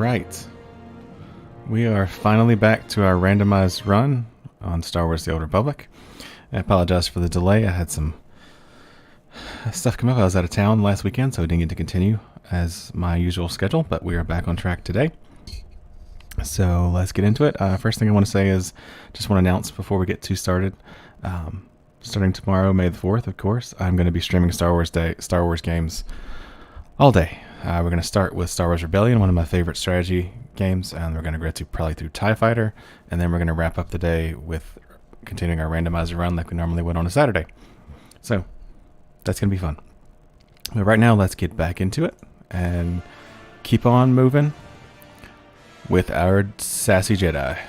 Alright. We are finally back to our randomized run on Star Wars The Old Republic. I apologize for the delay. I had some stuff come up. I was out of town last weekend, so I didn't get to continue as my usual schedule, but we are back on track today. So let's get into it. First thing I want to say is, just want to announce before we get too started, starting tomorrow, May the 4th, of course, I'm going to be streaming Star Wars games all day. We're going to start with Star Wars Rebellion, one of my favorite strategy games, and we're going to go probably through TIE Fighter, and then we're going to wrap up the day with continuing our randomizer run like we normally would on a Saturday. So that's going to be fun. But right now, let's get back into it and keep on moving with our sassy Jedi.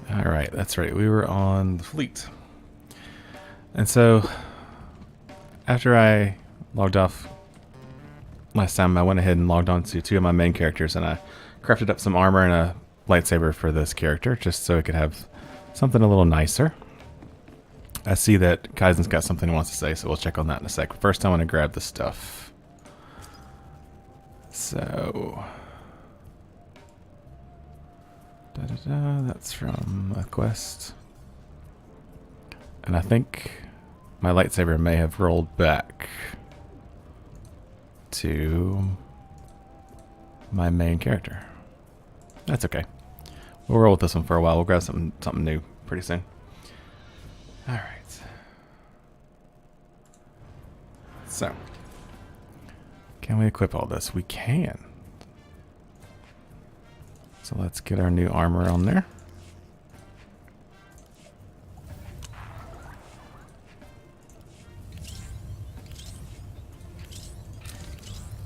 Alright, that's right. We were on the fleet. And so, after I logged off last time, I went ahead and logged on to two of my main characters, and I crafted up some armor and a lightsaber for this character, just so it could have something a little nicer. I see that Kaizen's got something he wants to say, so we'll check on that in a sec. First, I want to grab the stuff. So... that's from a quest. And I think my lightsaber may have rolled back to my main character. That's okay. We'll roll with this one for a while. We'll grab something new pretty soon. Alright. So, can we equip all this? We can. So let's get our new armor on there.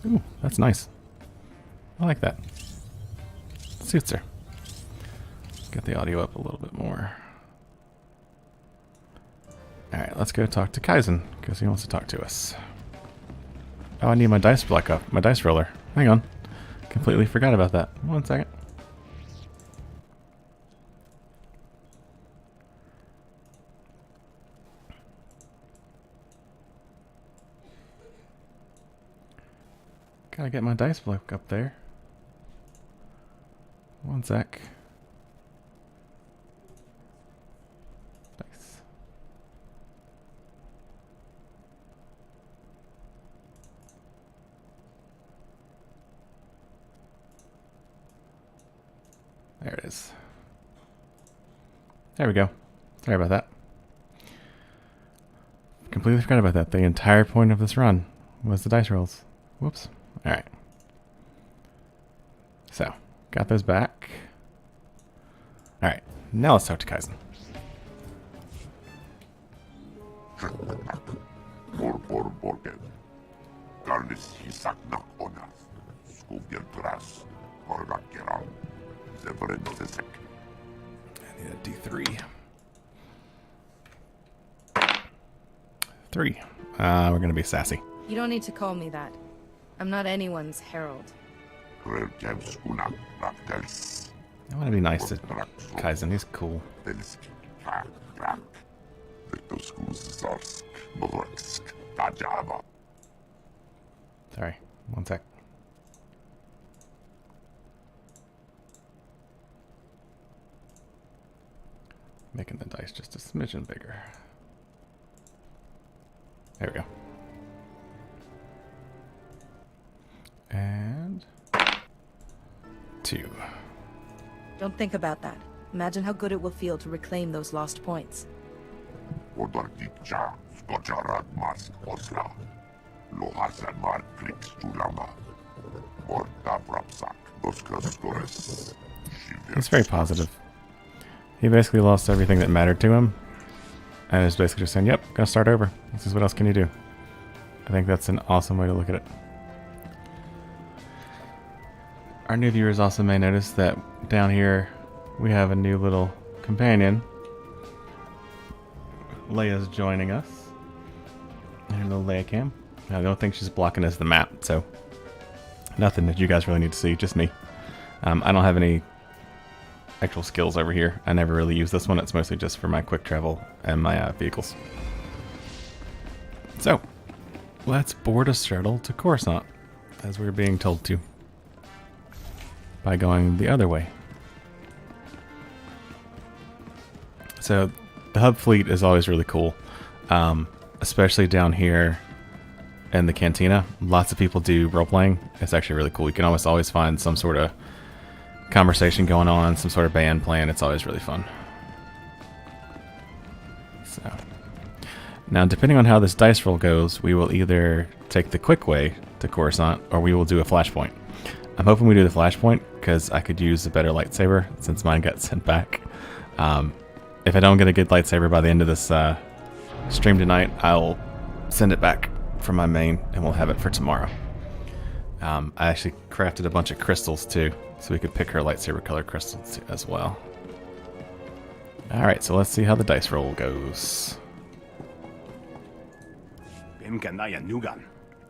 Ooh, that's nice. I like that. Suits her. Get the audio up a little bit more. Alright, let's go talk to Kaizen, because he wants to talk to us. Oh, I need my dice block up, my dice roller. Hang on. Completely forgot about that. 1 second. Gotta get my dice block up there. 1 sec. Dice. There it is. There we go. Sorry about that. Completely forgot about that. The entire point of this run was the dice rolls. Whoops. Alright. So, got those back. Alright, now let's talk to Kaizen. I need a D3. 3. We're gonna be sassy. You don't need to call me that. I'm not anyone's herald. I want to be nice to Kaizen. He's cool. Sorry, 1 sec. Making the dice just a smidgen bigger. There we go. And 2. Don't think about that. Imagine how good it will feel to reclaim those lost points. He's very positive. He basically lost everything that mattered to him, and is basically just saying, yep, gonna start over. This is what else can you do? I think that's an awesome way to look at it. Our new viewers also may notice that down here we have a new little companion. Leia's joining us. And a little Leia cam. The only thing she's blocking is the map, so Nothing that you guys really need to see, just me. I don't have any actual skills over here. I never really use this one. It's mostly just for my quick travel and my vehicles. So, let's board a shuttle to Coruscant, as we're being told to, by going the other way. So, the hub fleet is always really cool, especially down here in the cantina. Lots of people do role-playing. It's actually really cool. You can almost always find some sort of conversation going on, some sort of band playing. It's always really fun. So, now depending on how this dice roll goes, we will either take the quick way to Coruscant, or we will do a flashpoint. I'm hoping we do the flashpoint, because I could use a better lightsaber, since mine got sent back. If I don't get a good lightsaber by the end of this stream tonight, I'll send it back from my main, and we'll have it for tomorrow. I actually crafted a bunch of crystals too, so we could pick her lightsaber color crystals as well. Alright, so let's see how the dice roll goes. Naya nugan,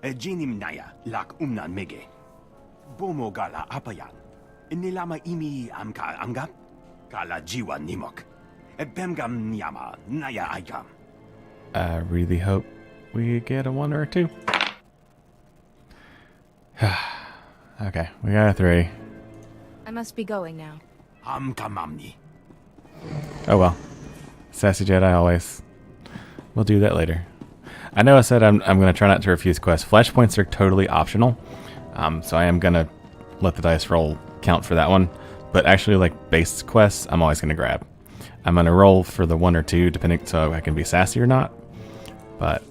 jinim naya lak umnan mege. Bomo gala apayan. Nilama imi amka angap, kala jiwa nimok. Bemgam nyama naya aikam. I really hope we get a 1 or a 2. Okay, we got a 3. I must be going now. Amkamamni. Oh well. Sassy Jedi always. We'll do that later. I know I said I'm going to try not to refuse quests. Flashpoints are totally optional. So I am going to let the dice roll count for that one. But actually, like, base quests, I'm always going to grab. I'm going to roll for the 1 or 2, depending so I can be sassy or not. But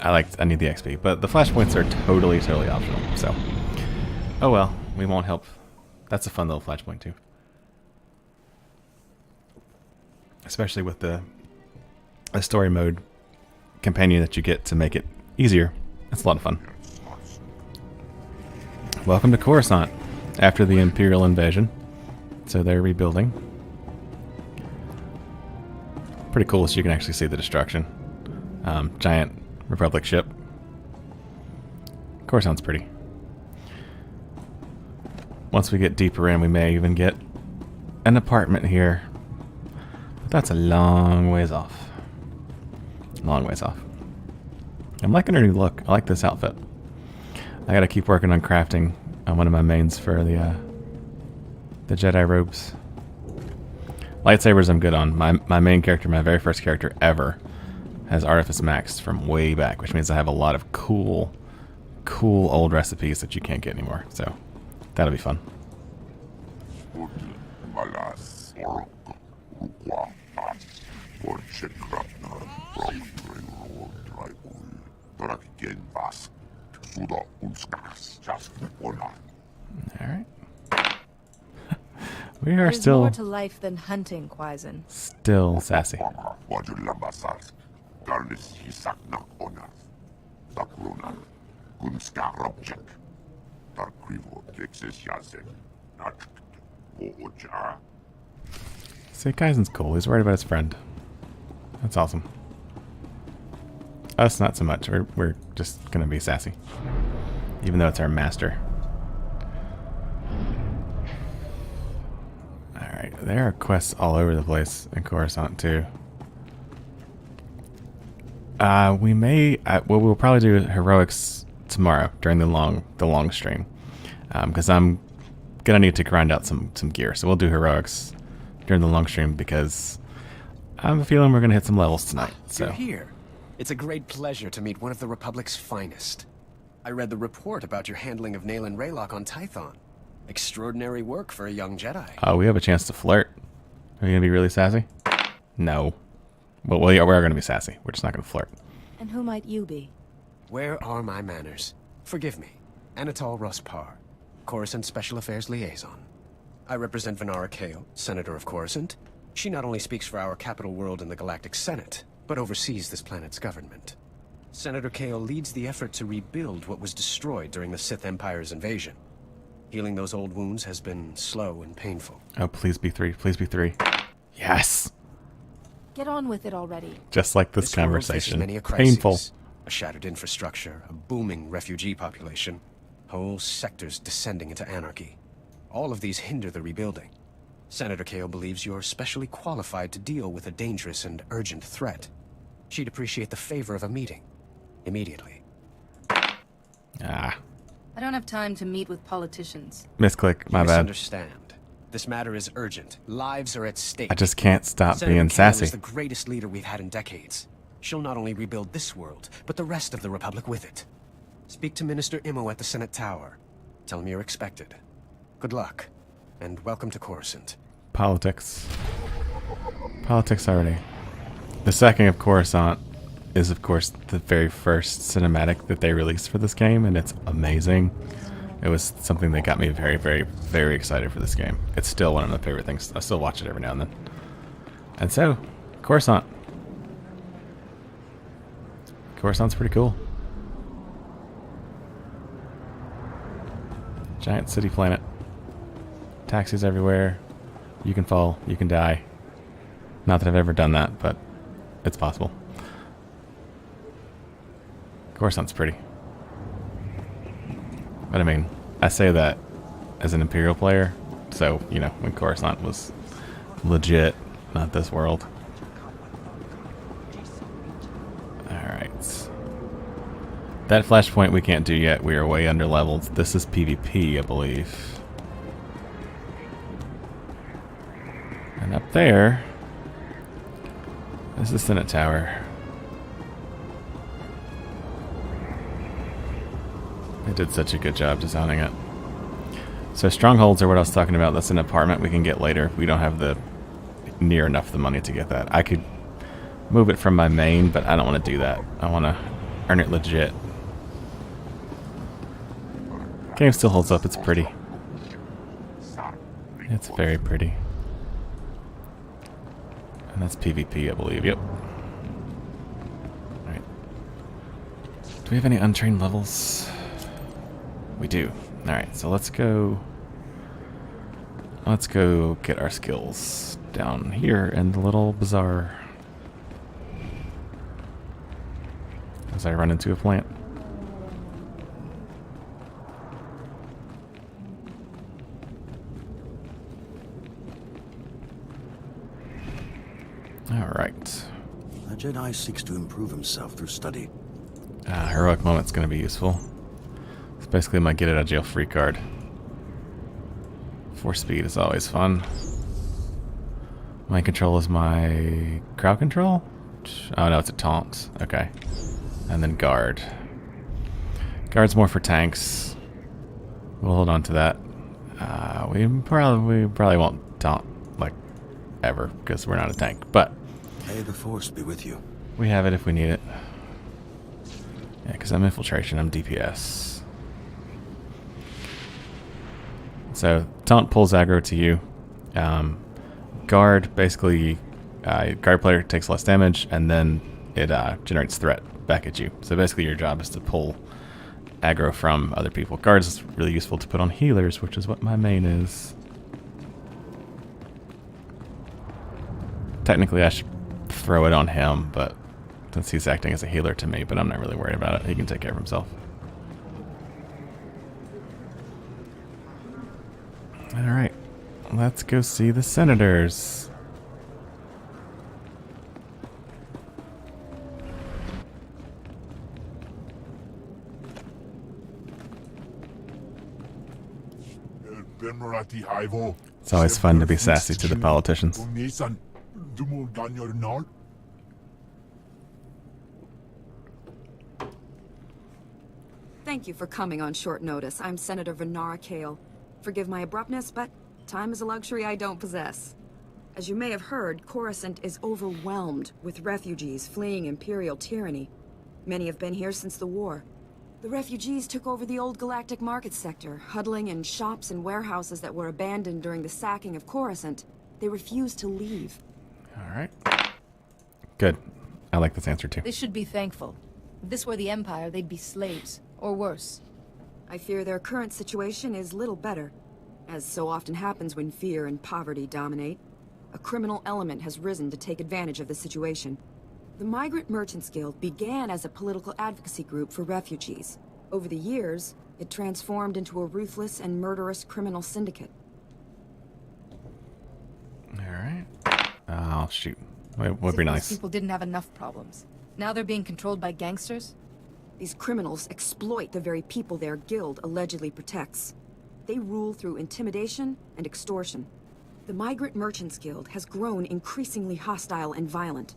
I need the XP. But the flashpoints are totally optional. So, oh well, we won't help. That's a fun little flashpoint too. Especially with the story mode companion that you get to make it easier. That's a lot of fun. Welcome to Coruscant after the Imperial invasion. So they're rebuilding. Pretty cool, so you can actually see the destruction. Giant Republic ship. Coruscant's pretty. Once we get deeper in, we may even get an apartment here. But that's a long ways off. Long ways off. I'm liking her new look. I like this outfit. I gotta keep working on crafting one of my mains for the Jedi robes. Lightsabers I'm good on. My main character, my very first character ever, has Artifice Maxed from way back, which means I have a lot of cool old recipes that you can't get anymore. So that'll be fun. Alright. We are There's still more to life than hunting, Quaizen. still sassy. See, Kaizen's cool. He's worried about his friend. That's awesome. Us, not so much. We're just gonna be sassy. Even though it's our master. Alright, there are quests all over the place in Coruscant too. We may... we'll probably do heroics tomorrow during the long stream. Because I'm gonna need to grind out some gear. So we'll do heroics during the long stream because I have a feeling we're gonna hit some levels tonight. So You're here. It's a great pleasure to meet one of the Republic's finest. I read the report about your handling of Nayland Raylock on Tython. Extraordinary work for a young Jedi. we have a chance to flirt. Are you gonna be really sassy? No. Well, we are gonna be sassy. We're just not gonna flirt. And who might you be? Where are my manners? Forgive me. Anatol Rospar, Coruscant Special Affairs Liaison. I represent Venara Kale, Senator of Coruscant. She not only speaks for our capital world in the Galactic Senate, but oversees this planet's government. Senator Kale leads the effort to rebuild what was destroyed during the Sith Empire's invasion. Healing those old wounds has been slow and painful. Oh, please be 3. Please be 3. Yes! Get on with it already. Just like this World faces conversation. many a crisis, Painful. a shattered infrastructure, a booming refugee population. Whole sectors descending into anarchy. All of these hinder the rebuilding. Senator Kale believes you're specially qualified to deal with a dangerous and urgent threat. She'd appreciate the favor of a meeting. Immediately. Ah. I don't have time to meet with politicians. Misclick, my You bad. misunderstand. This matter is urgent. Lives are at stake. I just can't stop Senator being Kale sassy. is the greatest leader we've had in decades. She'll not only rebuild this world, but the rest of the Republic with it. Speak to Minister Imo at the Senate Tower. Tell him you're expected. Good luck, and welcome to Coruscant. Politics. Politics already. The sacking of Coruscant is, of course, the very first cinematic that they released for this game, and it's amazing. It was something that got me very, very, very excited for this game. It's still one of my favorite things. I still watch it every now and then. And so, Coruscant. Coruscant's pretty cool. Giant city planet. Taxis everywhere. You can fall, you can die. Not that I've ever done that, but it's possible. Coruscant's pretty. But I mean, I say that as an Imperial player, so, you know, when Coruscant was legit, not this world. Alright. That flashpoint we can't do yet. We are way under leveled. This is PvP, I believe. And up there is the Senate Tower. They did such a good job designing it. So strongholds are what I was talking about. That's an apartment we can get later. We don't have the near enough the money to get that. I could move it from my main, but I don't want to do that. I want to earn it legit. Game still holds up. It's pretty. It's very pretty. And that's PvP, I believe. Yep. Alright. Do we have any untrained levels? We do. Alright, so let's go get our skills down here in the little bazaar. As I run into a plant. Alright. A Jedi seeks to improve himself through study. Heroic moment's gonna be useful. It's basically my get out of jail free card. Force speed is always fun. Mind control is my crowd control? Oh no, it's a taunt. Okay. And then guard. Guard's more for tanks. We'll hold on to that. We probably won't taunt like ever because we're not a tank, but May the Force be with you. we have it if we need it. Yeah, because I'm infiltration, I'm DPS. So taunt pulls aggro to you. Guard basically, guard player takes less damage, and then it generates threat back at you. So basically, your job is to pull aggro from other people. Guard is really useful to put on healers, which is what my main is. Technically, I should throw it on him, but since he's acting as a healer to me, but I'm not really worried about it. He can take care of himself. Alright, let's go see the senators. It's always fun to be sassy to the politicians. Thank you for coming on short notice. I'm Senator Venara Kale. Forgive my abruptness, but time is a luxury I don't possess. As you may have heard, Coruscant is overwhelmed with refugees fleeing Imperial tyranny. Many have been here since the war. The refugees took over the old galactic market sector, huddling in shops and warehouses that were abandoned during the sacking of Coruscant. They refused to leave. Alright. Good. I like this answer too. They should be thankful. If this were the Empire, they'd be slaves. Or worse. I fear their current situation is little better. As so often happens when fear and poverty dominate, a criminal element has risen to take advantage of the situation. The Migrant Merchants Guild began as a political advocacy group for refugees. Over the years, It transformed into a ruthless and murderous criminal syndicate. Alright. Oh, shoot. Would be As if those nice. people didn't have enough problems. Now they're being controlled by gangsters? These criminals exploit the very people their guild allegedly protects. They rule through intimidation and extortion. The Migrant Merchants Guild has grown increasingly hostile and violent.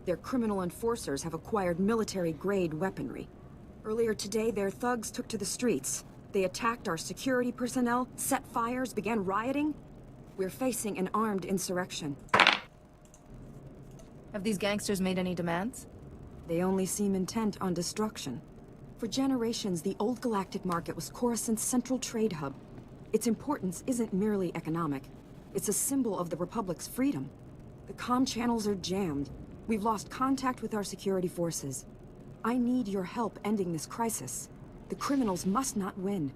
Their criminal enforcers have acquired military-grade weaponry. Earlier today, their thugs took to the streets. They attacked our security personnel, set fires, began rioting. We're facing an armed insurrection. Have these gangsters made any demands? They only seem intent on destruction. For generations, the old galactic market was Coruscant's central trade hub. Its importance isn't merely economic. It's a symbol of the Republic's freedom. The comm channels are jammed. We've lost contact with our security forces. I need your help ending this crisis. The criminals must not win.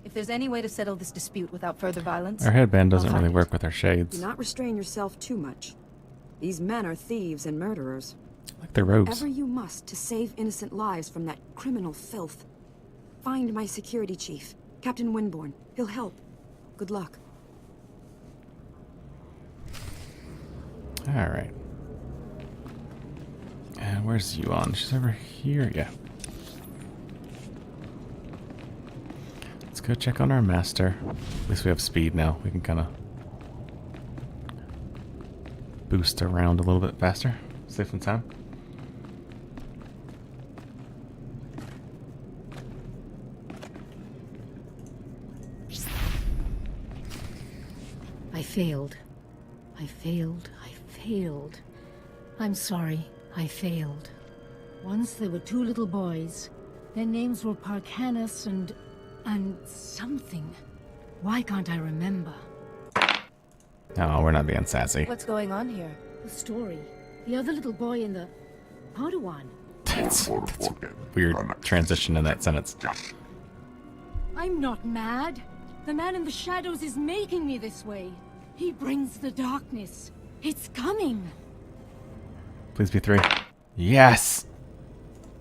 If there's any way to settle this dispute without further violence... Our headband doesn't I'll really find work it. with our shades. Do not restrain yourself too much. These men are thieves and murderers. Like their robes. Whatever you must to save innocent lives from that criminal filth. Find my security chief, Captain Winborn. He'll help. Good luck. Alright. And where's Yuan? She's over here. Yeah. Let's go check on our master. At least we have speed now. We can kind of boost around a little bit faster. Save some time. I failed. I failed. I failed. I'm sorry. I failed. Once there were two little boys. Their names were Parcanus and something. Why can't I remember? Oh, we're not being sassy. What's going on here? The story. The other little boy in the Padawan. That's weird transition in that sentence. I'm not mad. The man in the shadows is making me this way. He brings the darkness. It's coming. Please be 3. Yes!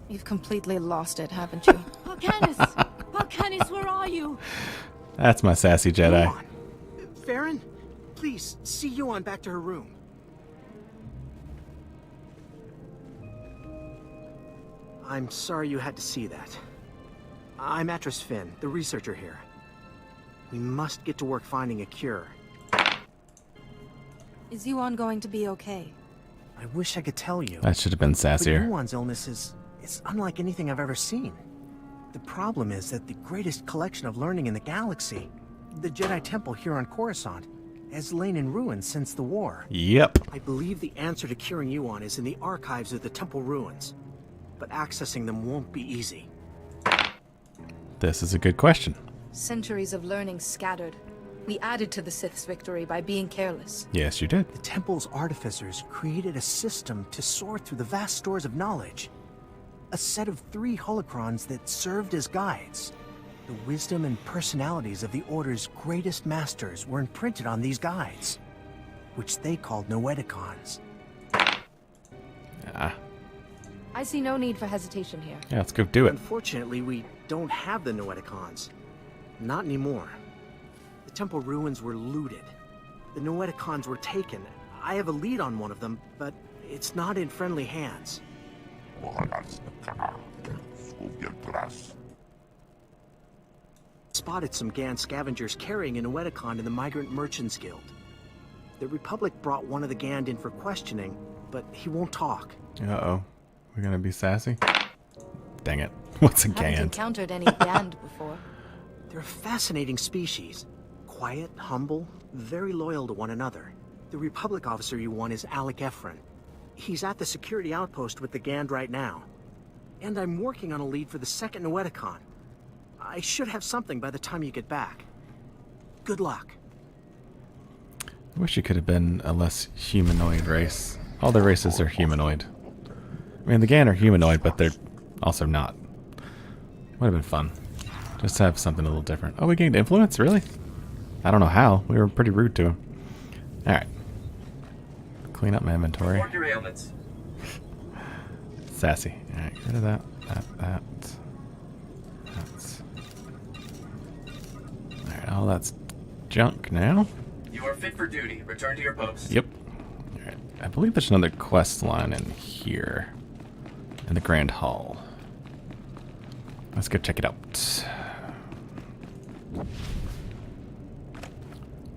You've completely lost it, haven't you? Parcanus! Parcanus, where are you? That's my sassy Jedi. Yuan. Farron, please, see Yuan back to her room. I'm sorry you had to see that. I'm Atris Finn, the researcher here. We must get to work finding a cure. Is Yuan going to be okay? I wish I could tell you. That should have been But sassier. Yuan's illness is unlike anything I've ever seen. The problem is that the greatest collection of learning in the galaxy, the Jedi Temple here on Coruscant, has lain in ruins since the war. Yep. I believe the answer to curing Yuan is in the archives of the temple ruins, but accessing them won't be easy. This is a good question. Centuries of learning scattered. We added to the Sith's victory by being careless. Yes, you did. The temple's artificers created a system to sort through the vast stores of knowledge. A set of 3 holocrons that served as guides. The wisdom and personalities of the Order's greatest masters were imprinted on these guides, which they called Noeticons. Ah. I see no need for hesitation here. Yeah, let's go do it. Unfortunately, we don't have the Noeticons. Not anymore. The temple ruins were looted. The Noeticons were taken. I have a lead on one of them, but it's not in friendly hands. Spotted some Gan scavengers carrying a Noeticon in the Migrant Merchants Guild. The Republic brought one of the Gand in for questioning, but he won't talk. Uh-oh. We're gonna be sassy? Dang it. What's a Haven't Gand? encountered any Gand before. They're a fascinating species. Quiet, humble, very loyal to one another. The Republic officer you want is Alec Efron. He's at the security outpost with the Gand right now. And I'm working on a lead for the second Noeticon. I should have something by the time you get back. Good luck. I wish it could have been a less humanoid race. All the races are humanoid. I mean, the Gan are humanoid, but they're also not. Would have been fun. Just to have something a little different. Oh, we gained influence? Really? I don't know how. We were pretty rude to him. Alright. Clean up my inventory. Sassy. Alright, get rid of that. that's junk now. You are fit for duty. Return to your post. Yep. Alright. I believe there's another quest line in here. In the Grand Hall. Let's go check it out.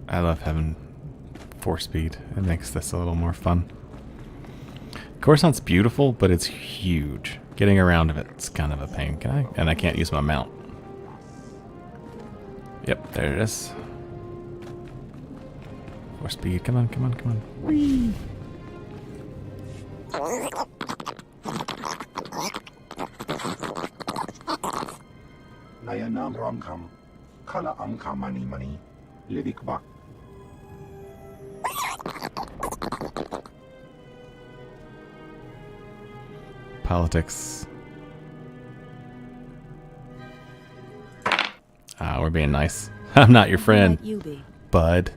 I love having 4-speed. It makes this a little more fun. Coruscant's beautiful, but it's huge. Getting around of it's kind of a pain. Can I? And I can't use my mount. Yep, there it is. 4-speed. Come on, come on, come on. Whee! Nayanam Ramkam, Kala Amka Mani Mani, Livik Bak. Politics. Ah, we're being nice. I'm not your friend, You be. bud.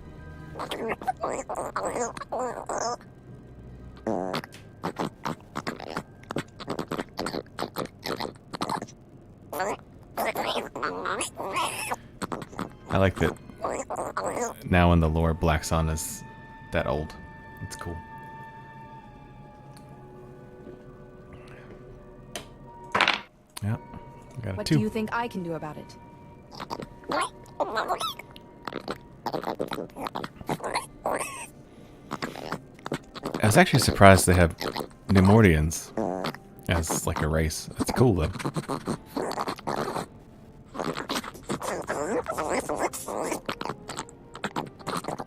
I like that now in the lore Black Sun is that old. It's cool. Yep. Got a What 2. do you think I can do about it? I was actually surprised they have Nemoidians as like a race. That's cool though.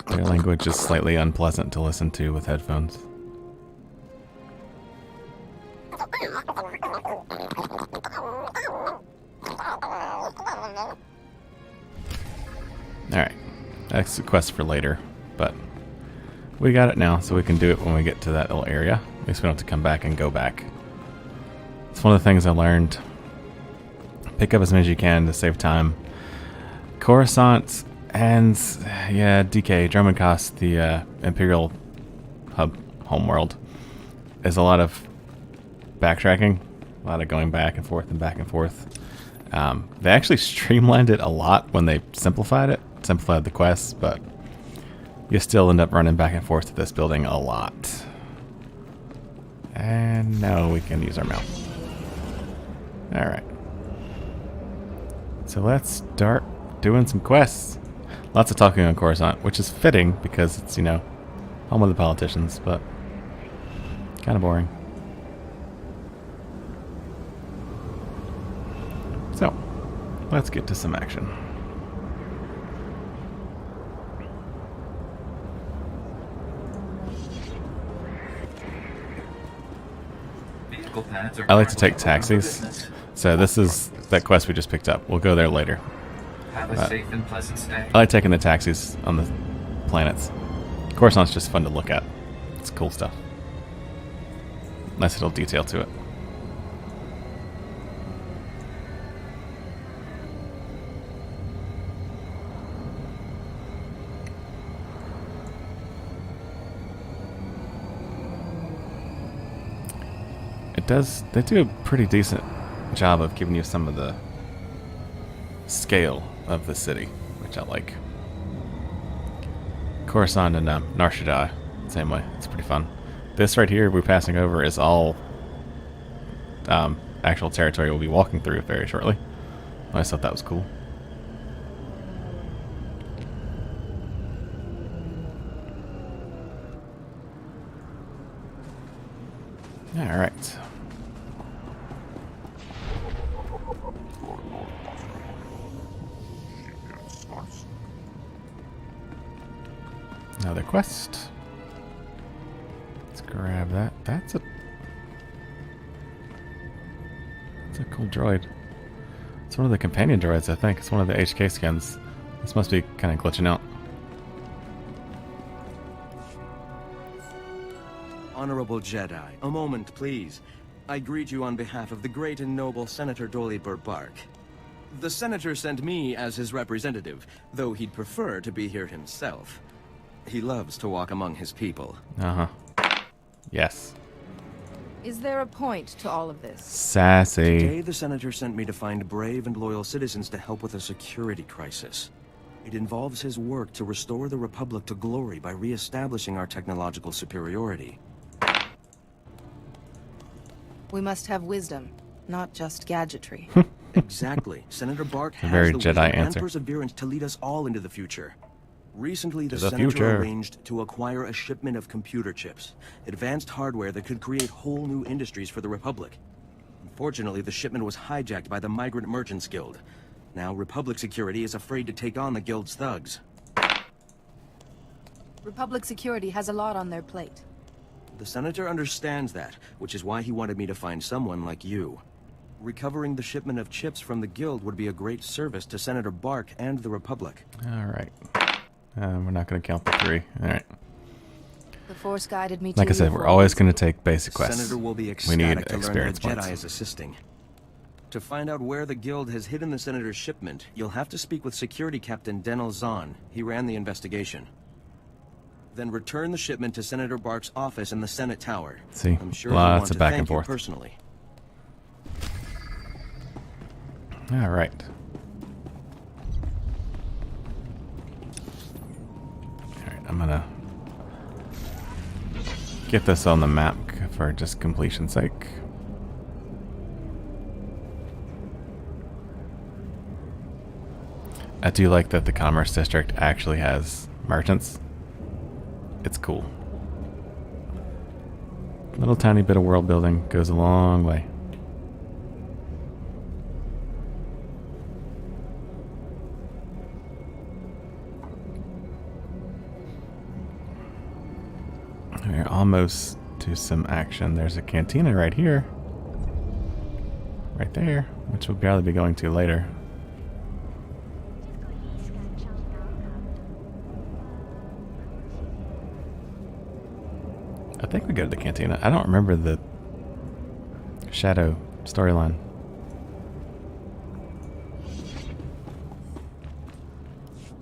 Their language is slightly unpleasant to listen to with headphones. Alright, that's a quest for later, but we got it now, so we can do it when we get to that little area. At least we don't have to come back and go back. It's one of the things I learned. Pick up as many as you can to save time. Coruscant and, yeah, DK, Dromancast, the Imperial hub homeworld, is a lot of backtracking, a lot of going back and forth and back and forth. They actually streamlined it a lot when they simplified the quests, but you still end up running back and forth to this building a lot. And now we can use our mount. Alright. So let's start doing some quests. Lots of talking on Coruscant, which is fitting because it's, you know, home of the politicians, but kind of boring. So, let's get to some action. I like to take taxis, so this is that quest we just picked up. We'll go there later. Have a safe and pleasant stay. I like taking the taxis on the planets. Coruscant's just fun to look at. It's cool stuff. Nice little detail to it. They do a pretty decent job of giving you some of the scale of the city, which I like. Coruscant and Nar Shaddaa, same way. It's pretty fun. This right here we're passing over is all actual territory we'll be walking through very shortly. I just thought that was cool. All right. Another quest. Let's grab that. That's a cool droid. It's one of the companion droids, I think. It's one of the HK skins. This must be kind of glitching out. Honorable Jedi, a moment, please. I greet you on behalf of the great and noble Senator Dolly Burbark. The Senator sent me as his representative, though he'd prefer to be here himself. He loves to walk among his people. Uh-huh. Yes. Is there a point to all of this? Sassy. Today, the Senator sent me to find brave and loyal citizens to help with a security crisis. It involves his work to restore the Republic to glory by re-establishing our technological superiority. We must have wisdom, not just gadgetry. Exactly. Senator Bark has very the Jedi wisdom and answer. perseverance to lead us all into the future. Recently, the the Senator future. arranged to acquire a shipment of computer chips, advanced hardware that could create whole new industries for the Republic. Unfortunately, the shipment was hijacked by the Migrant Merchants Guild. Now, Republic security is afraid to take on the Guild's thugs. Republic security has a lot on their plate. The Senator understands that, which is why he wanted me to find someone like you. Recovering the shipment of chips from the Guild would be a great service to Senator Bark and the Republic. Alright. We're not going to count the 3. Alright. The Force guided me to Like I said, you we're for always a going to take basic quests. Senator will be We need ecstatic to learn that experience a Jedi points. is assisting. To find out where the Guild has hidden the Senator's shipment, you'll have to speak with Security Captain Denel Zahn. He ran the investigation. Then return the shipment to Senator Bark's office in the Senate Tower. See, I'm sure he'll lots want of to back thank and forth. you personally. Alright. Alright, I'm gonna get this on the map for just completion's sake. I do like that the Commerce District actually has merchants. It's cool. Little tiny bit of world building goes a long way. We're almost to some action. There's a cantina right here. Right there, which we'll probably be going to later. I think we go to the cantina. I don't remember the Shadow storyline.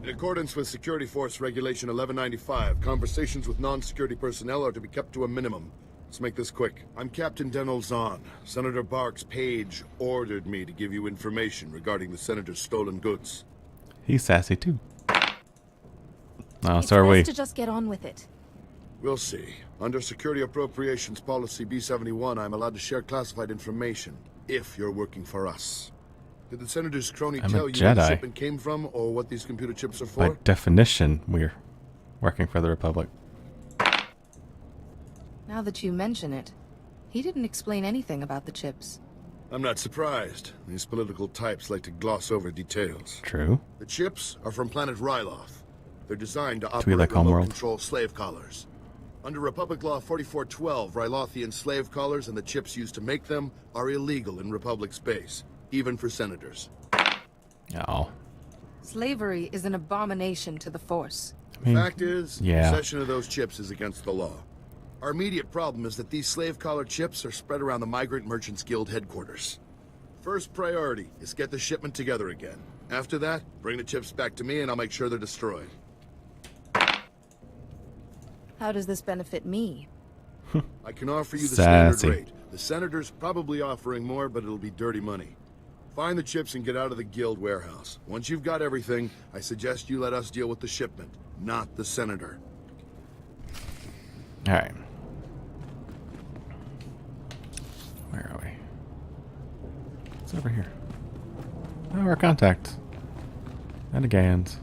In accordance with Security Force Regulation 1195, conversations with non-security personnel are to be kept to a minimum. Let's make this quick. I'm Captain Denel Zahn. Senator Bark's page ordered me to give you information regarding the Senator's stolen goods. He's sassy too. Oh, It's so are we. best to just get on with it. We'll see. Under Security Appropriations Policy B-71, I'm allowed to share classified information, if you're working for us. Did the Senator's crony I'm a tell you where the Jedi. shipment came from, or what these computer chips are for? By definition, we're working for the Republic. Now that you mention it, he didn't explain anything about the chips. I'm not surprised. These political types like to gloss over details. True. The chips are from planet Ryloth. They're designed to we operate like remote Homeworld? control slave collars. Under Republic Law 4412, Rylothian slave collars and the chips used to make them are illegal in Republic space, even for senators. Oh. Slavery is an abomination to the Force. I mean, Fact is, yeah. possession of those chips is against the law. Our immediate problem is that these slave collar chips are spread around the Migrant Merchants Guild headquarters. First priority is get the shipment together again. After that, bring the chips back to me and I'll make sure they're destroyed. How does this benefit me? I can offer you the Sassy. standard rate. The Senator's probably offering more, but it'll be dirty money. Find the chips and get out of the Guild warehouse. Once you've got everything, I suggest you let us deal with the shipment, not the Senator. Alright. Where are we? It's over here. Oh, our contact. And a Gand.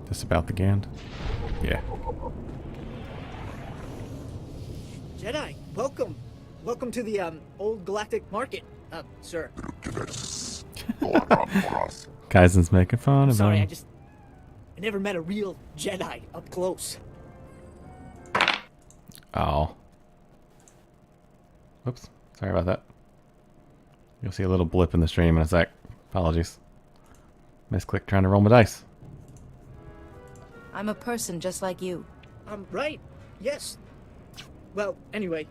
This about the Gand? Yeah. Jedi, welcome. Welcome to the, old galactic market, sir. Kaizen's making fun I'm of sorry, him. I never met a real Jedi up close. Oh. Whoops. Sorry about that. You'll see a little blip in the stream in a sec. Apologies. Misclick trying to roll my dice. I'm a person just like you. Right. Yes. Well, anyway.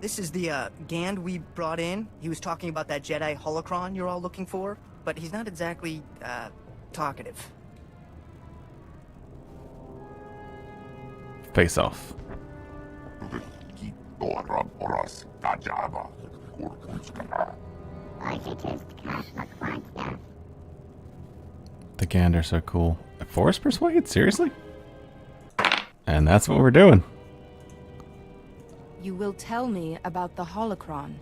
This is the, Gand we brought in. He was talking about that Jedi holocron you're all looking for, but he's not exactly, talkative. Face off. The Gand are so cool. Force Persuade? Seriously? And that's what we're doing. You will tell me about the holocron.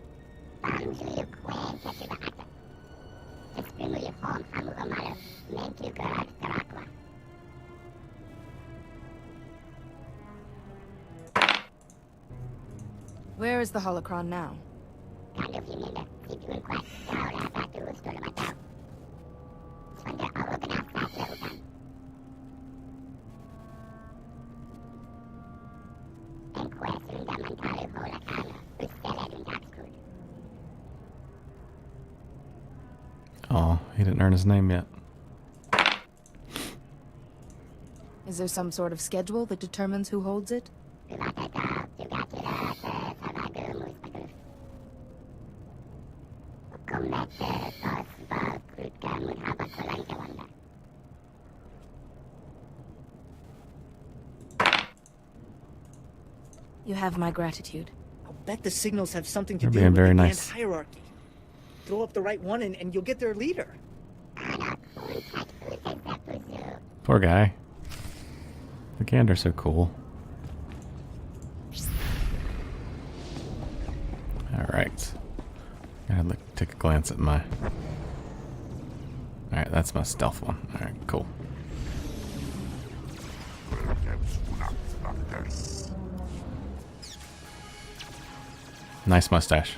Where is the holocron now? Oh, he didn't earn his name yet. Is there some sort of schedule that determines who holds it? You have my gratitude. I'll bet the signals have something to You're do being with very the nice. Gand hierarchy. Throw up the right one and you'll get their leader. Poor guy. The Gand are so cool. Alright. Gotta take a glance at my... Alright, that's my stealth one. Alright, cool. Nice mustache.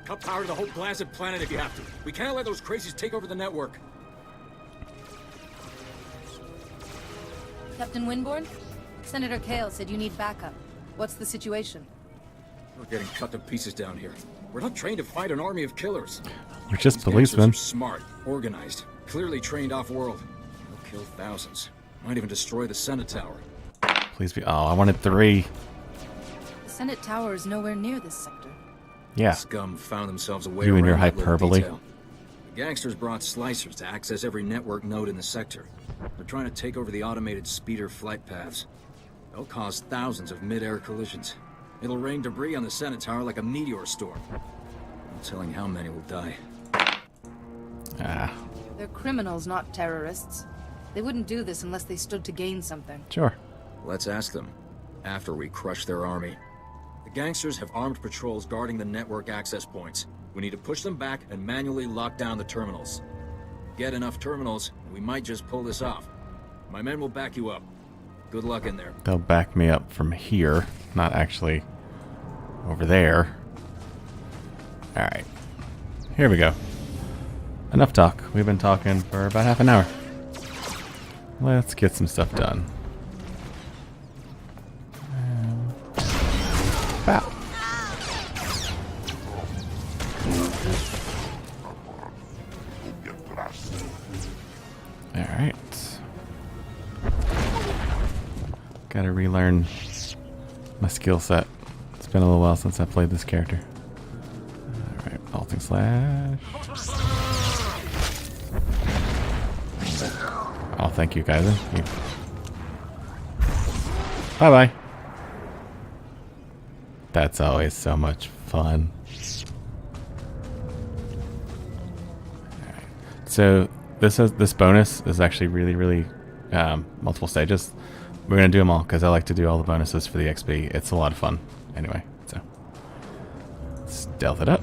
Cut power to the whole blasted planet if you have to. We can't let those crazies take over the network. Captain Winborn? Senator Kale said you need backup. What's the situation? We're getting cut to pieces down here. We're not trained to fight an army of killers. We're just These policemen. gangsters are smart, organized, clearly trained off-world. They'll kill thousands. Might even destroy the Senate Tower. Please be... Oh, I wanted 3. The Senate Tower is nowhere near this sector. Yeah. Scum found themselves a way You and your around that little hyperbole. detail. The gangsters brought slicers to access every network node in the sector. They're trying to take over the automated speeder flight paths. They'll cause thousands of mid-air collisions. It'll rain debris on the Senate Tower like a meteor storm. No telling how many will die. Ah. They're criminals, not terrorists. They wouldn't do this unless they stood to gain something. Sure. Let's ask them, after we crush their army. The gangsters have armed patrols guarding the network access points. We need to push them back and manually lock down the terminals. Get enough terminals, and we might just pull this off. My men will back you up. Good luck in there. They'll back me up from here, not actually over there. Alright. Here we go. Enough talk. We've been talking for about half an hour. Let's get some stuff done. Bow. Alright. Gotta relearn my skill set. It's been a little while since I played this character. Alright, vaulting slash. Oh, thank you guys. Bye bye. That's always so much fun. Alright. So this bonus is actually really multiple stages. We're gonna do them all because I like to do all the bonuses for the XP. It's a lot of fun. Anyway, so stealth it up.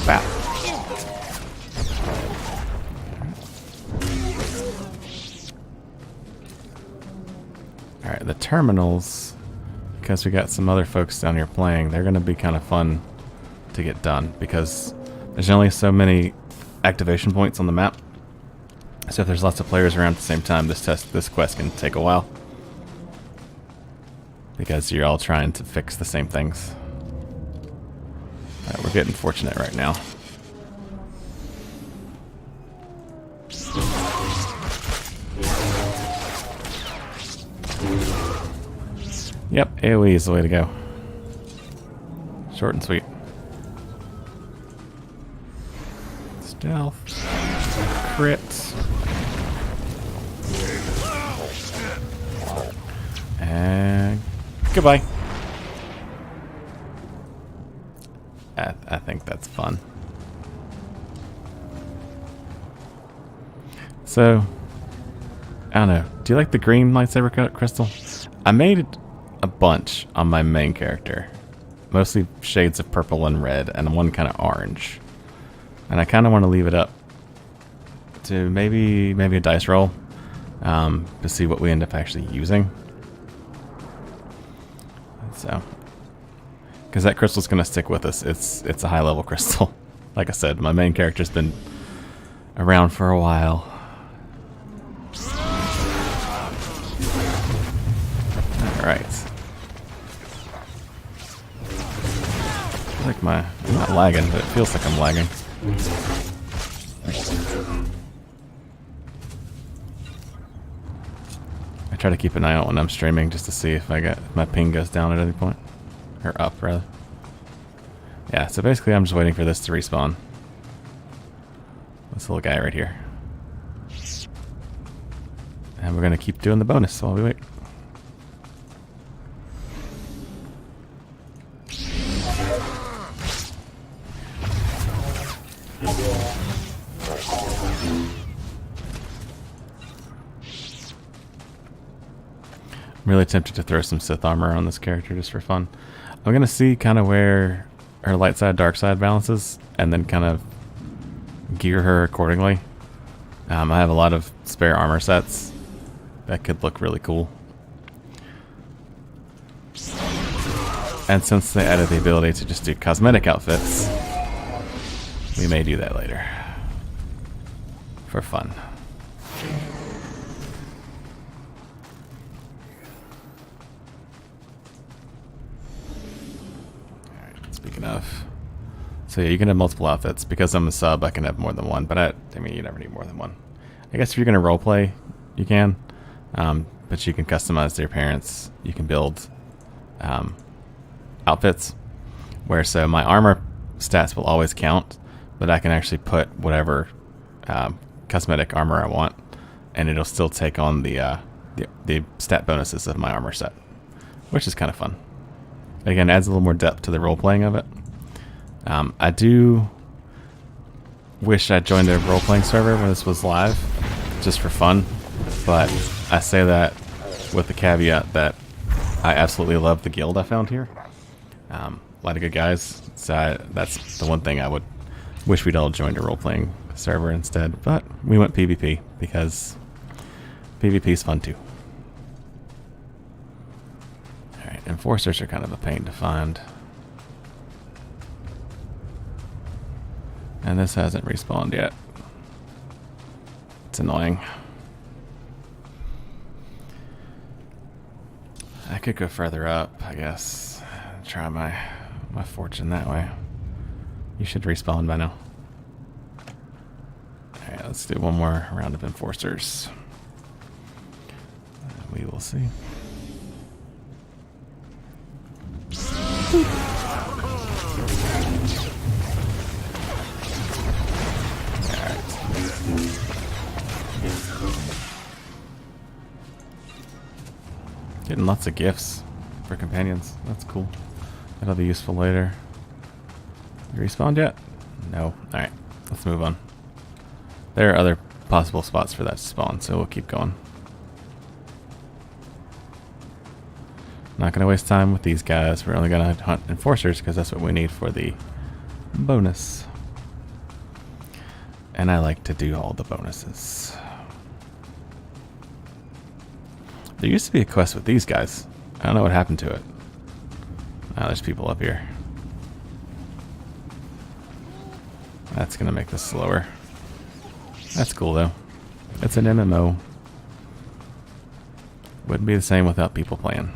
Bow. Alright, the terminals, because we got some other folks down here playing, they're gonna be kind of fun to get done because there's only so many activation points on the map. So if there's lots of players around at the same time, this quest can take a while. Because you're all trying to fix the same things. Alright, we're getting fortunate right now. Yep, AoE is the way to go. Short and sweet. Stealth. Crits. And goodbye. I think that's fun. So, I don't know. Do you like the green lightsaber crystal? I made a bunch on my main character. Mostly shades of purple and red, and one kind of orange. And I kind of want to leave it up to maybe a dice roll to see what we end up actually using. So, because that crystal's going to stick with us. It's a high level crystal. Like I said, my main character's been around for a while. Alright. I feel like I'm not lagging, but it feels like I'm lagging. I try to keep an eye out when I'm streaming just to see if my ping goes down at any point. Or up, rather. Yeah, so basically I'm just waiting for this to respawn. This little guy right here. And we're going to keep doing the bonus while we wait. I'm really tempted to throw some Sith armor on this character just for fun. I'm going to see kind of where her light side, dark side balances, and then kind of gear her accordingly. I have a lot of spare armor sets that could look really cool. And since they added the ability to just do cosmetic outfits, we may do that later. For fun. Speaking of, so yeah, you can have multiple outfits. Because I'm a sub, I can have more than one, but I mean, you never need more than one. I guess if you're going to roleplay, you can, but you can customize their appearance. You can build outfits, where so my armor stats will always count, but I can actually put whatever cosmetic armor I want, and it'll still take on the stat bonuses of my armor set, which is kind of fun. Again, adds a little more depth to the role-playing of it. I do wish I joined a role-playing server when this was live, just for fun. But I say that with the caveat that I absolutely love the guild I found here. A lot of good guys. So that's the one thing I would wish we'd all joined a role-playing server instead. But we went PvP because PvP is fun too. Enforcers are kind of a pain to find. And this hasn't respawned yet. It's annoying. I could go further up, I guess. Try my fortune that way. You should respawn by now. Alright, let's do one more round of enforcers. We will see. Getting lots of gifts for companions. That's cool. That'll be useful later. You respawned yet? No. Alright, let's move on. There are other possible spots for that to spawn, so we'll keep going. Not going to waste time with these guys. We're only going to hunt enforcers because that's what we need for the bonus. And I like to do all the bonuses. There used to be a quest with these guys. I don't know what happened to it. Now there's people up here. That's going to make this slower. That's cool though. It's an MMO. Wouldn't be the same without people playing.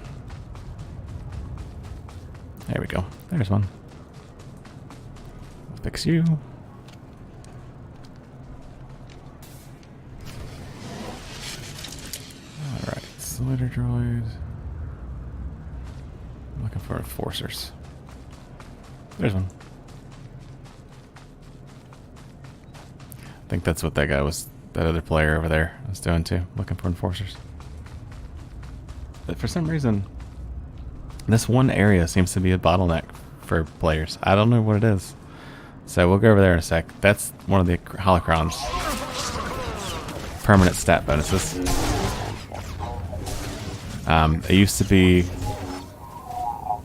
There we go. There's one. Fix you. Alright, slider droid. I'm looking for enforcers. There's one. I think that's what that guy was, that other player over there was doing too, looking for enforcers. But for some reason, this one area seems to be a bottleneck for players. I don't know what it is. So we'll go over there in a sec. That's one of the holocrons. permanent stat bonuses. It used to be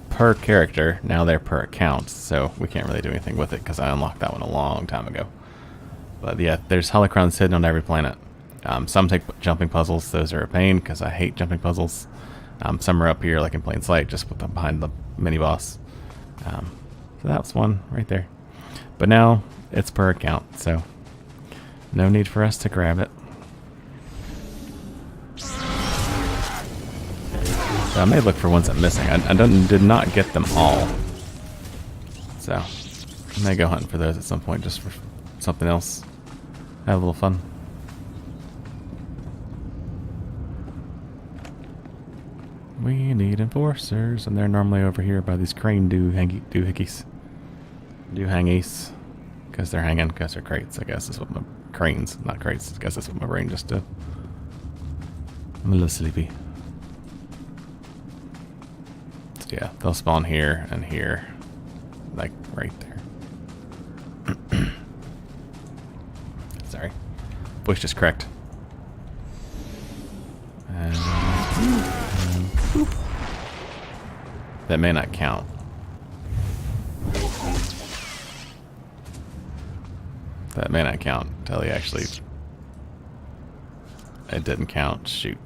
per character, now they're per account, so we can't really do anything with it because I unlocked that one a long time ago. But yeah, there's holocrons hidden on every planet. Some take jumping puzzles, those are a pain because I hate jumping puzzles. Some are up here like in plain sight, just behind the mini boss. So that's one right there. But now it's per account, so no need for us to grab it. So I may look for ones I'm missing. I did not get them all. So I may go hunting for those at some point just for something else. Have a little fun. We need enforcers, and they're normally over here by these crane doohickeys. Doohangies. Because they're hanging, because they're crates, I guess is what my... Cranes, not crates. I guess that's what my brain just did. I'm a little sleepy. Yeah, they'll spawn here and here, like right there. Sorry, voice just cracked. And that may not count. That may not count until he actually... It didn't count. Shoot.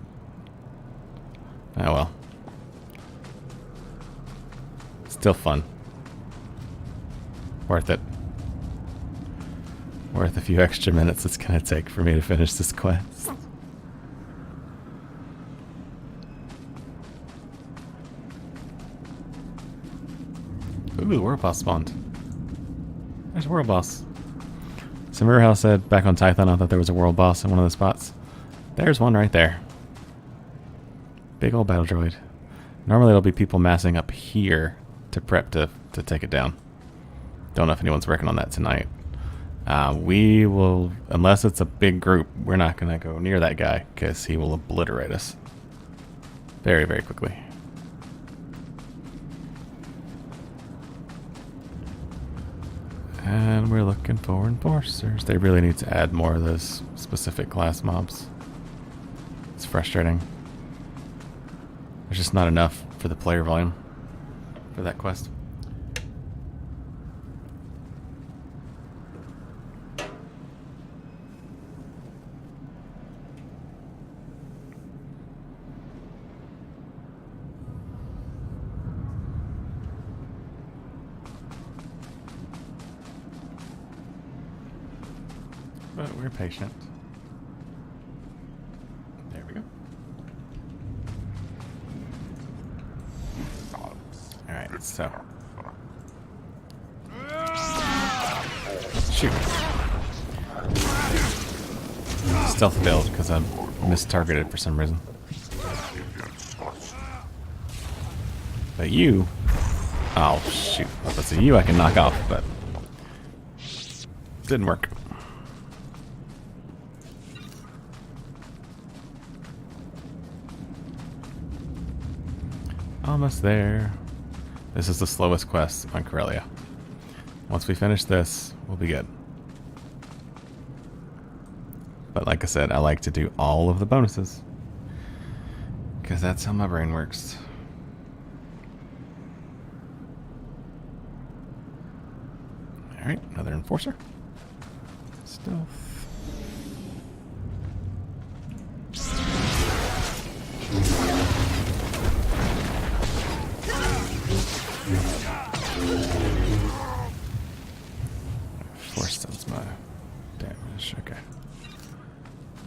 Oh well. Still fun. Worth it. Worth a few extra minutes it's gonna take for me to finish this quest. Ooh, the world boss spawned. There's a world boss. So remember how I said back on Tython I thought there was a world boss in one of the spots? There's one right there. Big old battle droid. Normally there'll be people massing up here to prep to take it down. Don't know if anyone's working on that tonight. We will, unless it's a big group, we're not going to go near that guy because he will obliterate us very, very quickly. And we're looking for enforcers. They really need to add more of those specific class mobs. It's frustrating. There's just not enough for the player volume for that quest. But we're patient. There we go. Alright, so. Shoot. Stealth failed because I'm mistargeted for some reason. But you... Oh, shoot. Let's see, you I can knock off, but... Didn't work. Almost there. This is the slowest quest on Corellia. Once we finish this, we'll be good. But like I said, I like to do all of the bonuses. Because that's how my brain works. Alright, another enforcer. Stealth. Force does my damage, okay.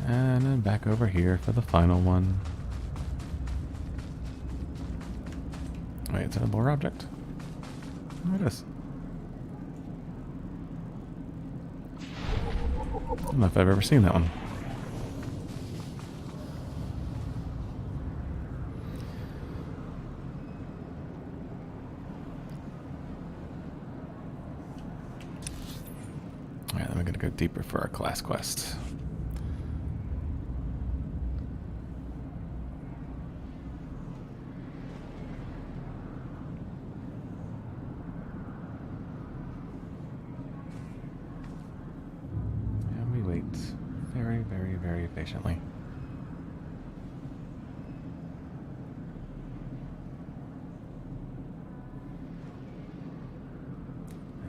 And then back over here for the final one. Wait, it's a lore object? Oh, it is. I don't know if I've ever seen that one. Alright, then we're gonna go deeper for our class quest. And we wait very, very very, very patiently.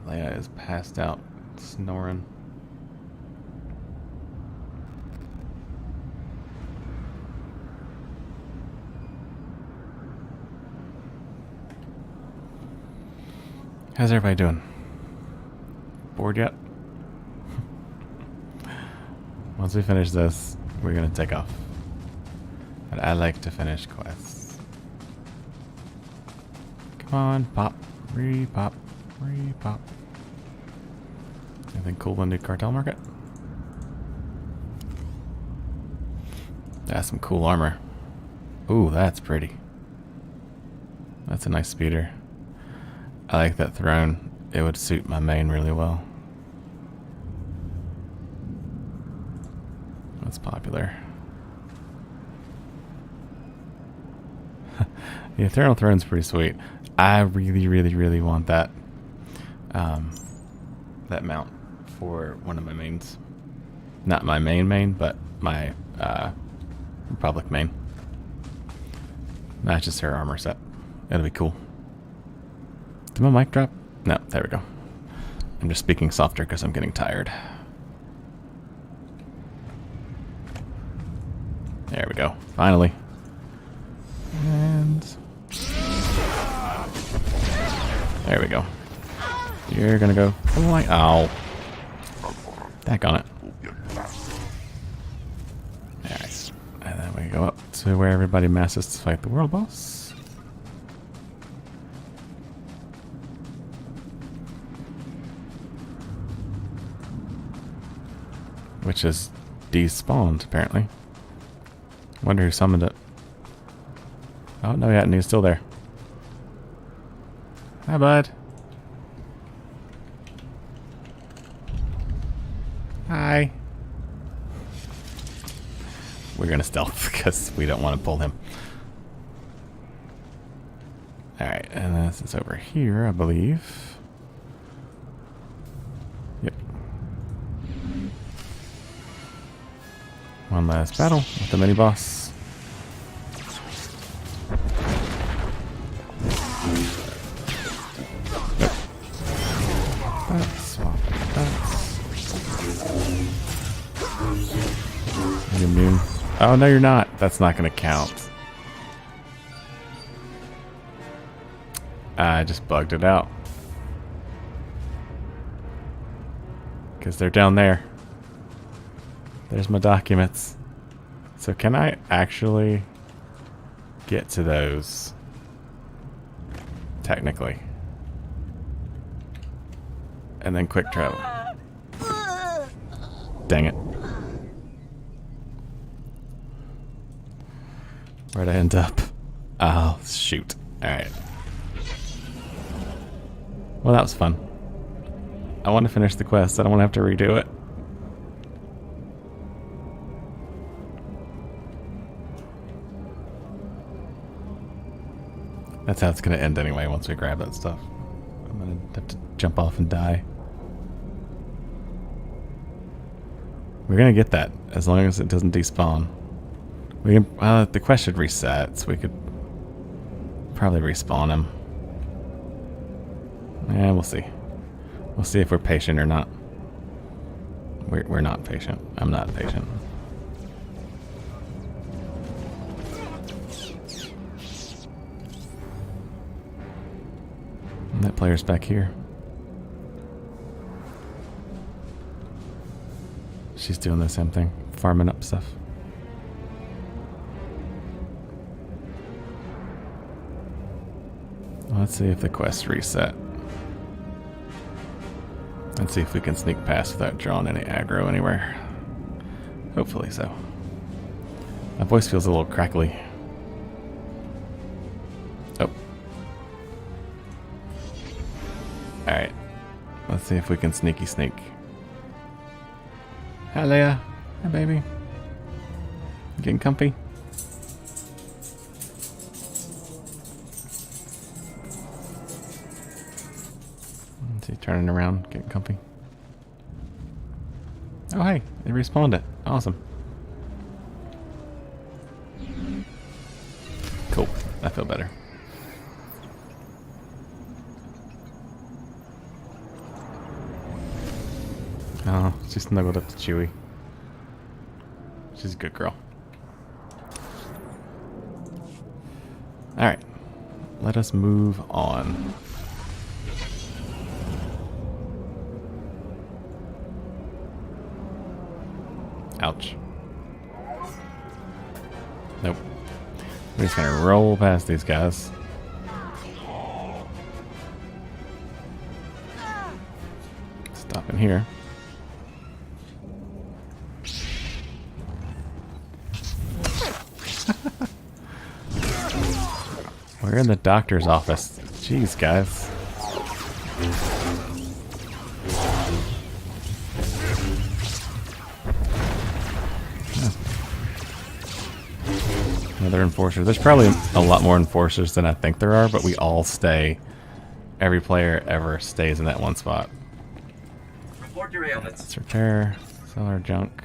Leia is passed out, snoring. How's everybody doing? Bored yet? Once we finish this, we're gonna take off. But I like to finish quests. Come on, pop, re-pop, re-pop. Anything cool in the cartel market? That's some cool armor. Ooh, that's pretty. That's a nice speeder. I like that throne. It would suit my main really well. That's popular. The Eternal Throne's pretty sweet. I really, really, really want that that mount for one of my mains. Not my main, but my Republic main. Matches her armor set. That'll be cool. Did my mic drop? No, there we go. I'm just speaking softer because I'm getting tired. There we go. Finally. And there we go. You're gonna go. Ow. Back on it. Alright. And then we go up to where everybody masses to fight the world boss. Which is despawned, apparently. Wonder who summoned it. Oh, no, yeah, and he's still there. Hi, bud. Hi. We're gonna stealth because we don't want to pull him. Alright, and this is over here, I believe. Yep. One last battle with the mini-boss. Nope. Swap. You immune? Oh, no, you're not. That's not going to count. I just bugged it out. Because they're down there. There's my documents. So can I actually get to those? Technically. And then quick travel. Dang it. Where'd I end up? Oh, shoot. Alright. Well, that was fun. I want to finish the quest. I don't want to have to redo it. That's how it's going to end anyway once we grab that stuff. I'm going to have to jump off and die. We're going to get that as long as it doesn't despawn. We can, the quest should reset, so we could probably respawn him. Yeah, we'll see. We'll see if we're patient or not. We're not patient. I'm not patient. And that player's back here. She's doing the same thing, farming up stuff. Let's see if the quest reset. Let's see if we can sneak past without drawing any aggro anywhere. Hopefully so. My voice feels a little crackly. Oh. Alright. Let's see if we can sneaky sneak. Hi, Leia. Hi, baby. You getting comfy? Turning around, getting comfy. Oh, hey, they respawned it. Awesome. I feel better. Oh, she snuggled up to Chewie. She's a good girl. Alright. Let us move on. Ouch. Nope. We're just gonna roll past these guys. Stop in here. We're in the doctor's office. Jeez, guys. Another enforcer. There's probably a lot more enforcers than I think there are, but we all stay. Every player ever stays in that one spot. Report your ailments. Let's repair, sell our junk.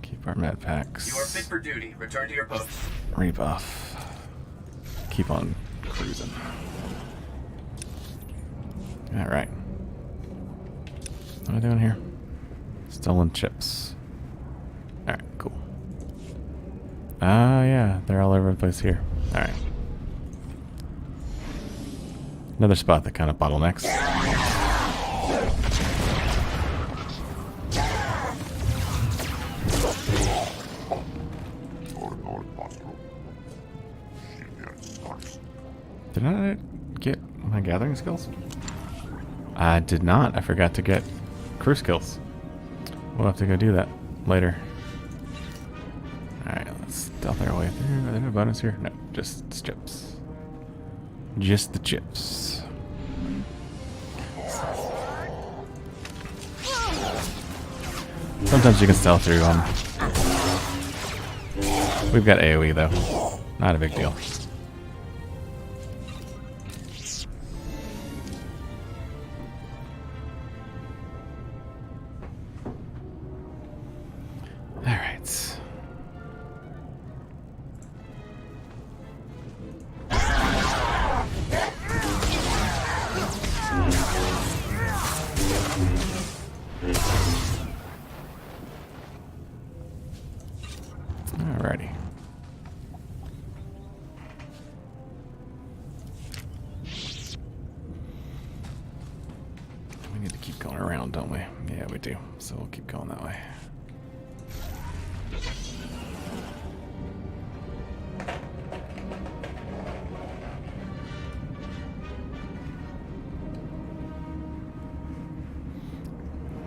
Keep our med packs. You are fit for duty. Return to your post. Rebuff. Keep on cruising. Alright. What am I doing here? Stolen chips. Alright, cool. Ah, yeah, they're all over the place here. Alright. Another spot that kind of bottlenecks. Did I get my gathering skills? I did not. I forgot to get crew skills. We'll have to go do that later. Alright, let's stealth our way through. Are there no bonus here? No, just chips. Just the chips. Sometimes you can stealth through them. We've got AoE though. Not a big deal. Alright. Alrighty. We need to keep going around, don't we? Yeah, we do. So we'll keep going that way.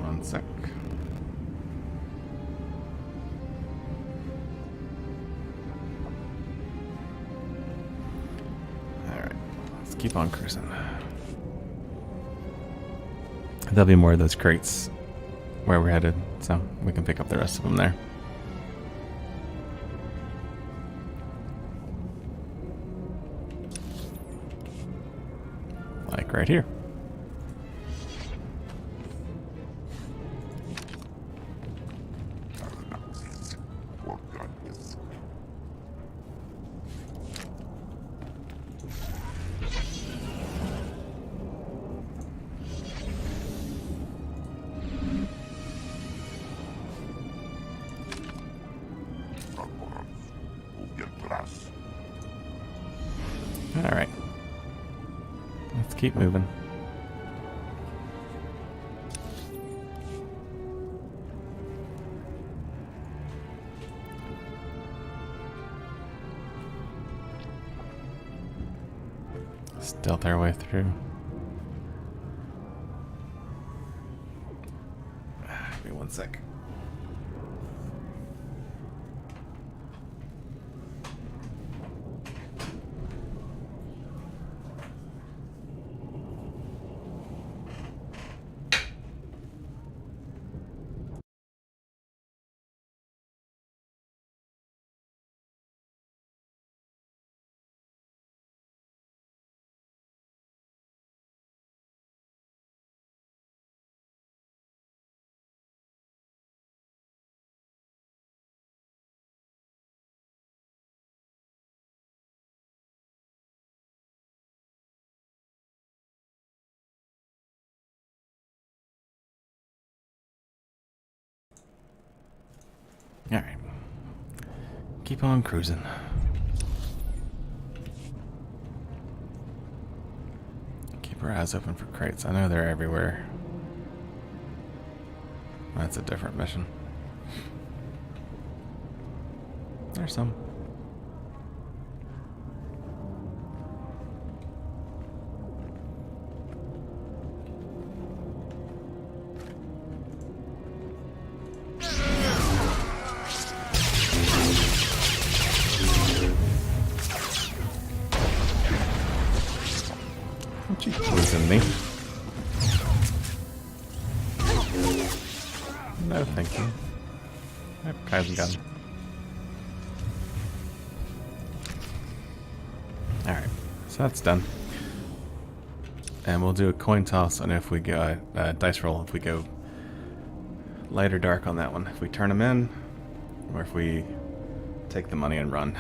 One sec. Alright, let's keep on cruising. There'll be more of those crates where we're headed, so we can pick up the rest of them there. Like right here. Alright. Let's keep moving. Stealth our way through. Give me one sec. Alright. Keep on cruising. Keep our eyes open for crates. I know they're everywhere. That's a different mission. There's some. Don't you poison me? No, thank you. Yep, Kaizen gun. Alright, so that's done. And we'll do a coin toss on if we go, dice roll if we go light or dark on that one. If we turn them in, or if we take the money and run.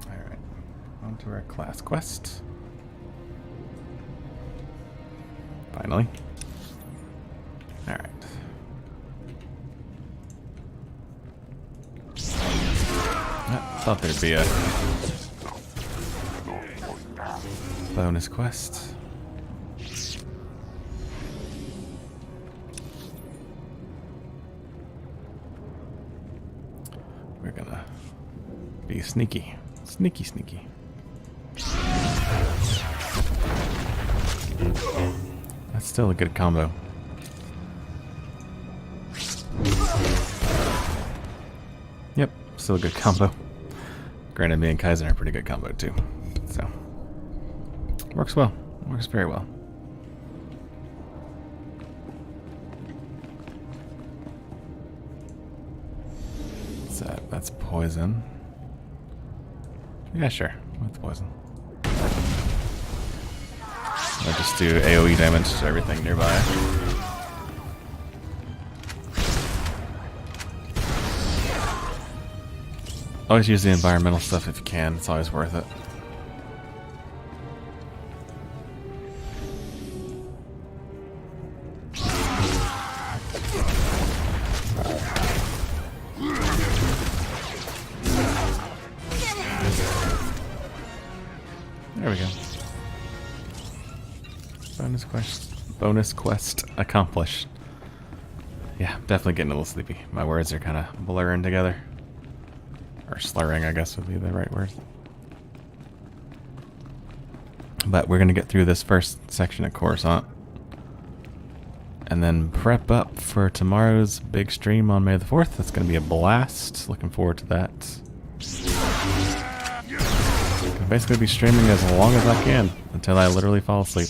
Alright, on to our class quest. Finally. Alright. I thought there'd be a bonus quest. We're gonna be sneaky. Sneaky, sneaky. That's still a good combo. Yep, still a good combo. Granted, me and Kaizen are a pretty good combo too. So, works well. Works very well. What's that? That's poison. Yeah, sure. With poison. I'll just do AoE damage to everything nearby. Always use the environmental stuff if you can. It's always worth it. There we go. Bonus quest accomplished. Yeah, definitely getting a little sleepy. My words are kind of blurring together. Or slurring, I guess would be the right word. But we're going to get through this first section of Coruscant. And then prep up for tomorrow's big stream on May the 4th. That's going to be a blast. Looking forward to that. I'll basically be streaming as long as I can until I literally fall asleep.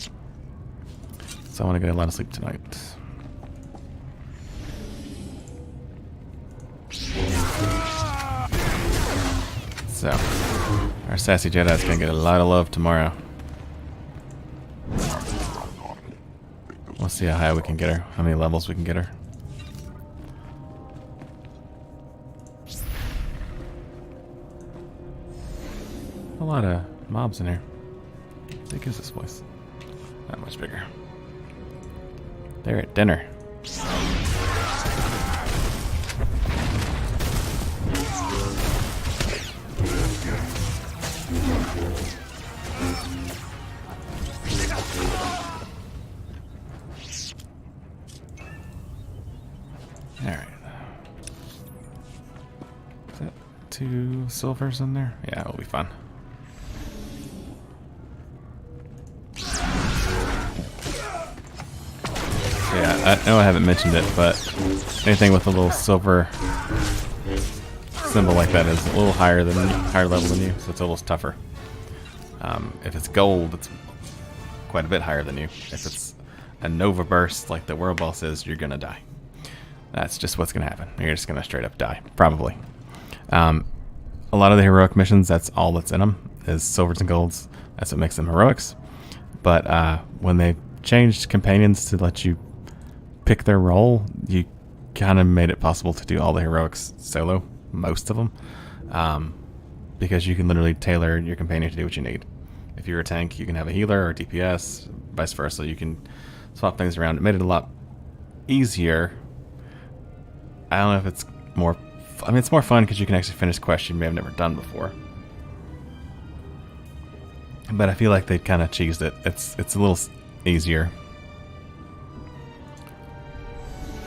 So I want to get a lot of sleep tonight. So, our sassy Jedi's gonna get a lot of love tomorrow. We'll see how high we can get her, how many levels we can get her. A lot of mobs in here. How big is this place? Not much bigger. They're at dinner. Alright. Is that 2 silvers in there? Yeah, it'll be fun. Yeah, I know I haven't mentioned it, but anything with a little silver symbol like that is a little higher level than you, so it's a little tougher. If it's gold, it's quite a bit higher than you. If it's a Nova Burst like the World Boss is, you're gonna die. That's just what's gonna happen. You're just gonna straight up die, probably. A lot of the heroic missions, that's all that's in them, is silvers and golds. That's what makes them heroics. But when they changed companions to let you pick their role, you kind of made it possible to do all the heroics solo, most of them, because you can literally tailor your companion to do what you need. If you're a tank, you can have a healer or DPS, vice versa. You can swap things around. It made it a lot easier. I don't know if it's more... I mean, it's more fun because you can actually finish quests you may have never done before. But I feel like they kind of cheesed it. It's a little easier.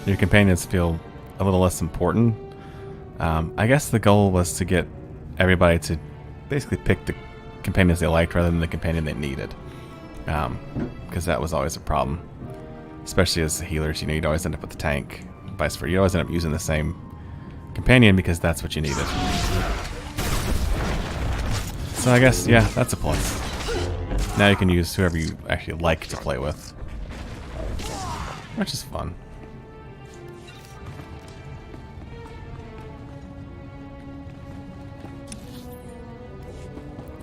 Your companions feel a little less important. I guess the goal was to get everybody to basically pick the companions they liked rather than the companion they needed. Because that was always a problem. Especially as healers, you know, you'd always end up with the tank. Vice versa. You always end up using the same companion because that's what you needed. So I guess, yeah, that's a plus. Now you can use whoever you actually like to play with. Which is fun.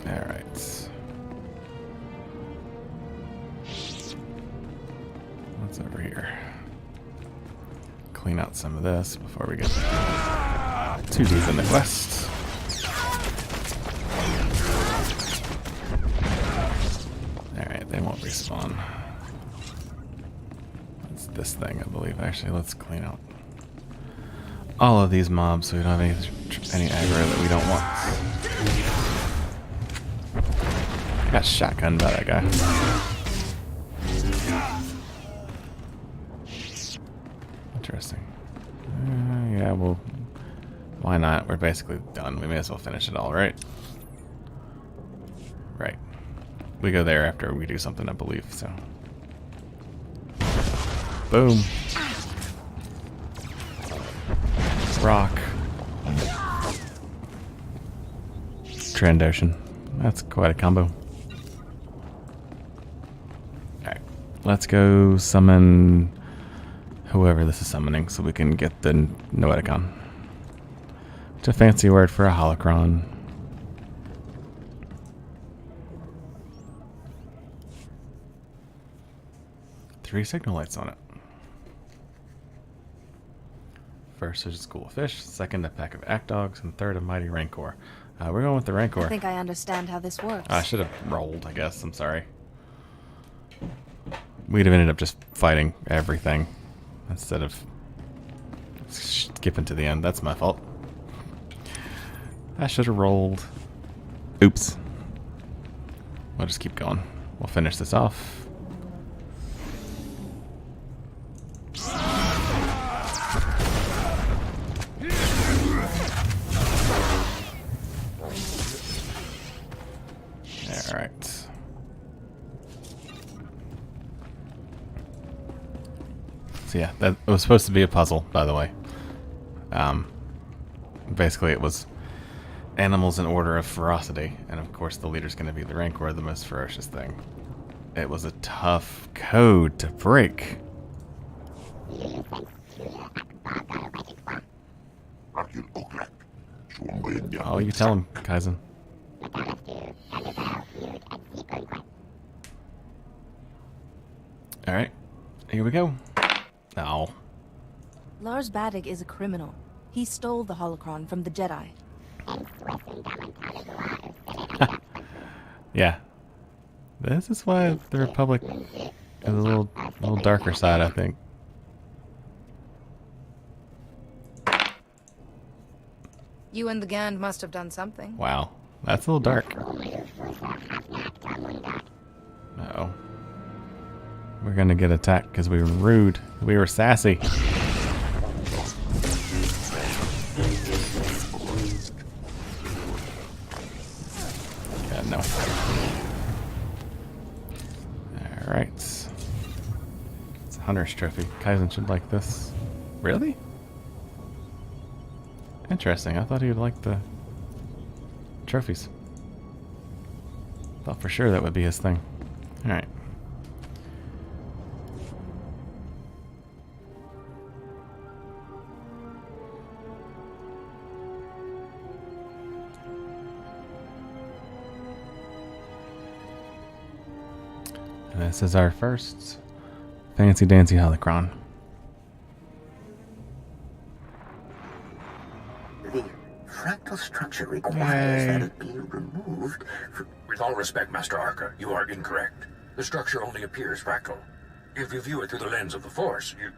Alright. What's over here? Clean out some of this before we get too deep in the quest. Alright, they won't respawn. It's this thing, I believe. Actually, let's clean out all of these mobs so we don't have any aggro that we don't want. I got shotgunned by that guy. Interesting. Yeah, well, why not? We're basically done. We may as well finish it all, right? Right. We go there after we do something, I believe, so. Boom. Rock. Trandoshan. That's quite a combo. Alright. Let's go summon whoever this is summoning so we can get the Noeticon. It's a fancy word for a holocron. Three signal lights on it. First is a school of fish, second a pack of act dogs, and third a mighty rancor. We're going with the rancor. I think I understand how this works. I should have rolled, I guess. I'm sorry. We'd have ended up just fighting everything instead of skipping to the end. That's my fault. I should have rolled. Oops. We'll just keep going. We'll finish this off. Alright. So yeah, that was supposed to be a puzzle, by the way. Basically it was animals in order of ferocity, and of course the leader's going to be the rancor, the most ferocious thing. It was a tough code to break. Oh, you tell him, Kaizen. Alright, here we go. Oh. Lars Badig is a criminal. He stole the holocron from the Jedi. Yeah. This is why the Republic is a little darker side, I think. You and the Gand must have done something. Wow. That's a little dark. Uh-oh. We're gonna get attacked because we were rude. We were sassy. God, no. Alright. It's a Hunter's Trophy. Kaizen should like this. Really? Interesting. I thought he would like the trophies. Thought for sure that would be his thing. Alright. And this is our first fancy dancy holocron. The fractal structure requires that it be removed. With all respect, Master Arca, you are incorrect. The structure only appears fractal. If you view it through the lens of the Force, you...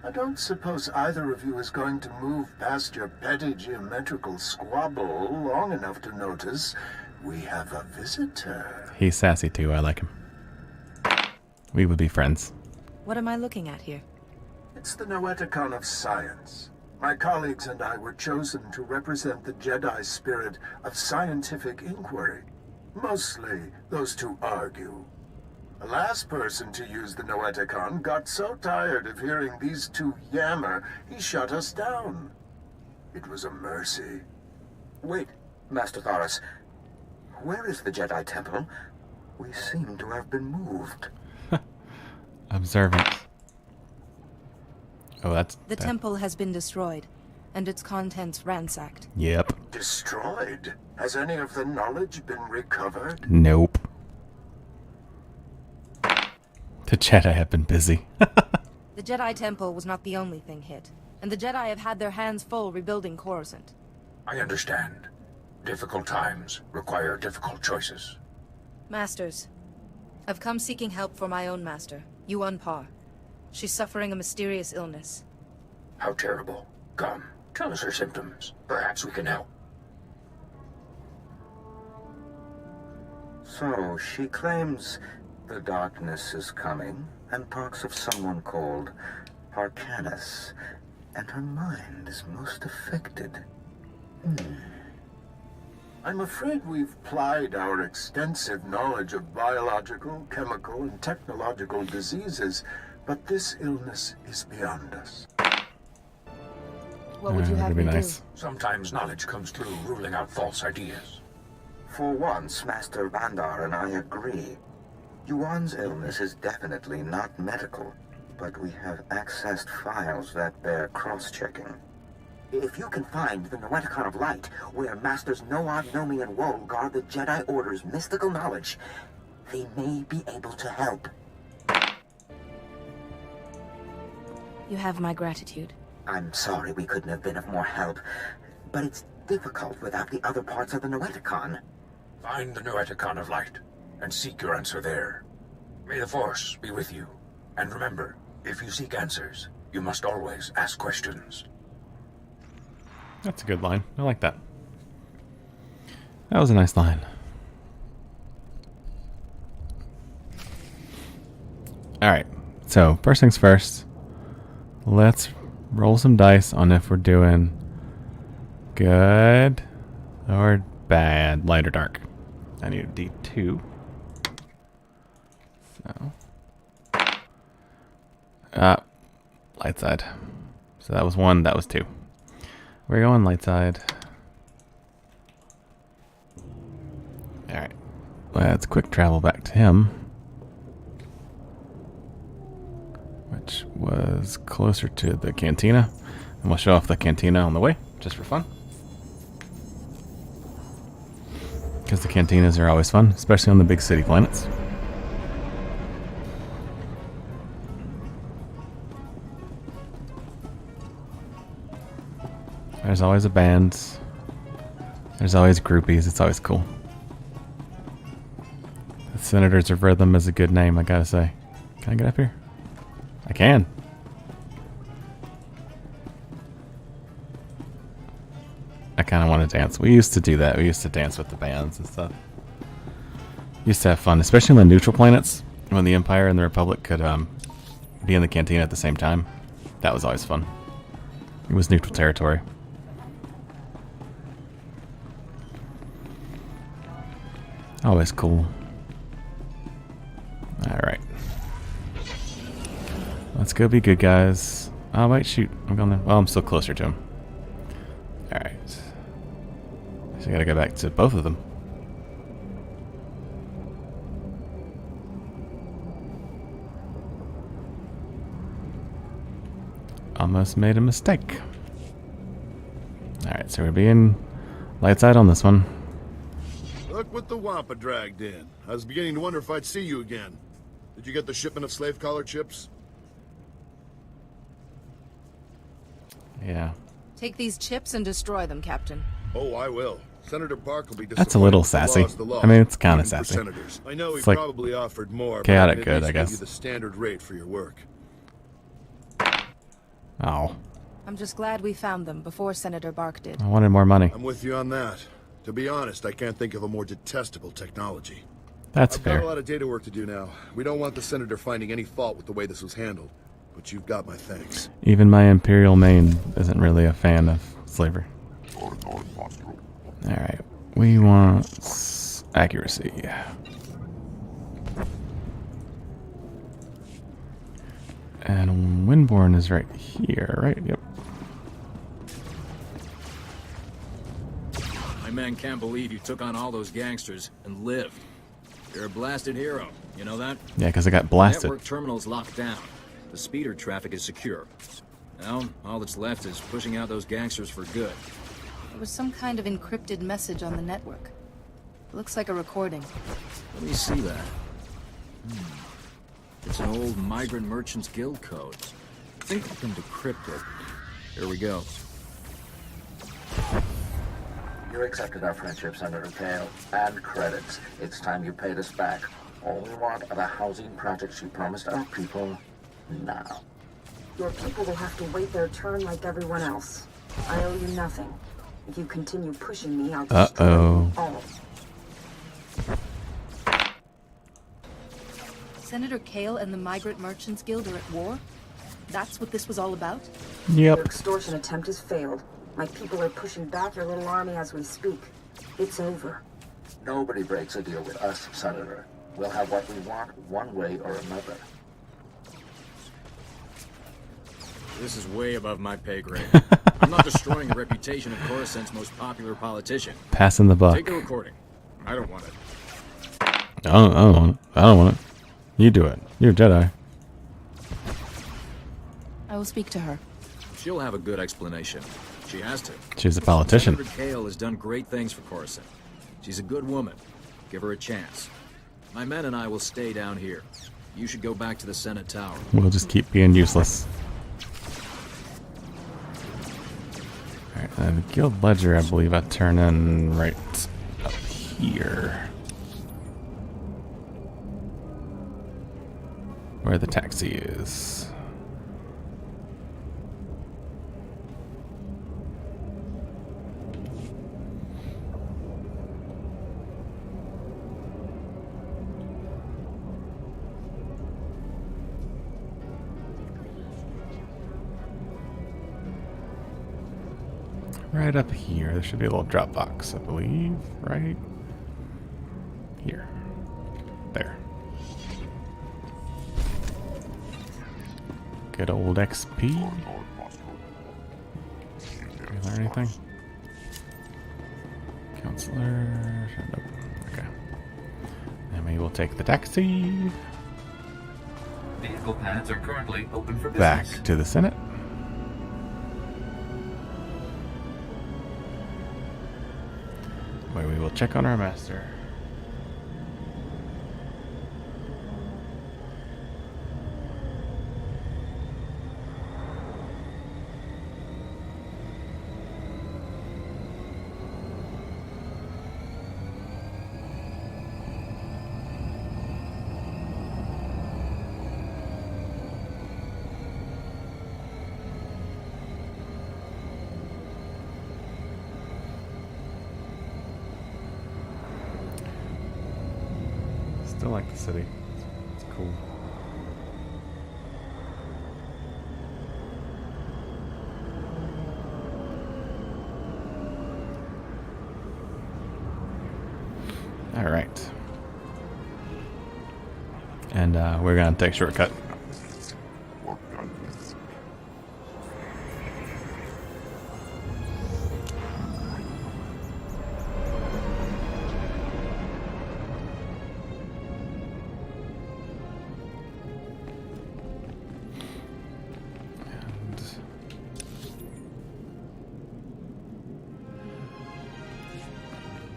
I don't suppose either of you is going to move past your petty geometrical squabble long enough to notice we have a visitor. He's sassy too. I like him. We would be friends. What am I looking at here? It's the Noeticon of science. My colleagues and I were chosen to represent the Jedi spirit of scientific inquiry. Mostly those who argue. The last person to use the Noeticon got so tired of hearing these two yammer, he shut us down. It was a mercy. Wait, Master Thoris. Where is the Jedi Temple? We seem to have been moved. Observant. Oh, that's... The temple has been destroyed, and its contents ransacked. Yep. Destroyed? Has any of the knowledge been recovered? Nope. The Jedi have been busy. The Jedi Temple was not the only thing hit, and the Jedi have had their hands full rebuilding Coruscant. I understand. Difficult times require difficult choices. Masters, I've come seeking help for my own master, Yuan Par. She's suffering a mysterious illness. How terrible. Come, tell us her symptoms. Perhaps we can help. So, she claims the darkness is coming, and talks of someone called Harcanus, and her mind is most affected. I'm afraid we've plied our extensive knowledge of biological, chemical, and technological diseases, but this illness is beyond us. What would you have me do? Sometimes knowledge comes through ruling out false ideas. For once, Master Vandar and I agree. Yuan's illness is definitely not medical, but we have accessed files that bear cross-checking. If you can find the Noeticon of Light, where Masters Noad, Nomi, and Woe guard the Jedi Order's mystical knowledge, they may be able to help. You have my gratitude. I'm sorry we couldn't have been of more help, but it's difficult without the other parts of the Noeticon. Find the Noeticon of Light, and seek your answer there. May the Force be with you. And remember, if you seek answers, you must always ask questions. That's a good line. I like that. That was a nice line. Alright, so first things first. Let's roll some dice on if we're doing good or bad, light or dark. I need a D2. So. Light side. So that was 1, that was 2. We're going light side. Alright. Let's quick travel back to him. Which was closer to the cantina. And we'll show off the cantina on the way, just for fun. Because the cantinas are always fun, especially on the big city planets. There's always a band. There's always groupies. It's always cool. The Senators of Rhythm is a good name, I gotta say. Can I get up here? I can. I kind of want to dance. We used to do that. We used to dance with the bands and stuff. Used to have fun, especially on the neutral planets when the Empire and the Republic could be in the cantina at the same time. That was always fun. It was neutral territory. Always cool. Alright. Let's go be good guys. Oh wait, shoot. I'm going there. Well, I'm still closer to him. Alright. So I gotta go back to both of them. Almost made a mistake. Alright, so we're being light side on this one. Look what the Wampa dragged in. I was beginning to wonder if I'd see you again. Did you get the shipment of slave collar chips? Yeah. Take these chips and destroy them, Captain. Oh, I will. Senator Bark will be That's a little disappointed. The sassy. law's the law, I mean, it's kind of even for sassy. senators. I know he It's like probably offered more, chaotic but good, at I least guess. give you the standard rate for your work. Oh, I'm just glad we found them before Senator Bark did. I wanted more money. I'm with you on that. To be honest, I can't think of a more detestable technology. That's I've fair. got a lot of data work to do now. We don't want the senator finding any fault with the way this was handled, but you've got my thanks. Even my Imperial main isn't really a fan of slavery. Alright, we want accuracy. And Windborne is right here, right? Yep. My men can't believe you took on all those gangsters and lived. You're a blasted hero, you know that? Yeah, because I got blasted. Network terminal's locked down. The speeder traffic is secure. Now, all that's left is pushing out those gangsters for good. There was some kind of encrypted message on the network. Looks like a recording. Let me see that. It's an old Migrant Merchants Guild code. I think I can decrypt it. Here we go. You accepted our friendship, Senator Kale, and credits. It's time you paid us back. All we want are the housing projects you promised our people now. Your people will have to wait their turn like everyone else. I owe you nothing. If you continue pushing me, I'll destroy you all. Senator Kale and the Migrant Merchants Guild are at war? That's what this was all about? Yep. Your extortion attempt has failed. My people are pushing back your little army as we speak. It's over. Nobody breaks a deal with us, Senator. We'll have what we want one way or another. This is way above my pay grade. I'm not destroying the reputation of Coruscant's most popular politician. Passing the buck. Take the recording. I don't want it. I don't want it. I don't want it. You do it. You're a Jedi. I will speak to her. She'll have a good explanation. She has to. She's a politician. Senator Kale has done great things for Coruscant. She's a good woman. Give her a chance. My men and I will stay down here. You should go back to the Senate Tower. We'll just keep being useless. Alright, the Guild Ledger, I believe I turn in right up here. Where the taxi is. Right up here. There should be a little drop box, I believe. Right here. There. Good old XP. Is there anything? Counselor. Nope. Okay. And we will take the taxi Vehicle pads are currently open for business. back to the Senate. Where we will check on our master. Still like the city. It's cool. All right. And we're going to take a shortcut.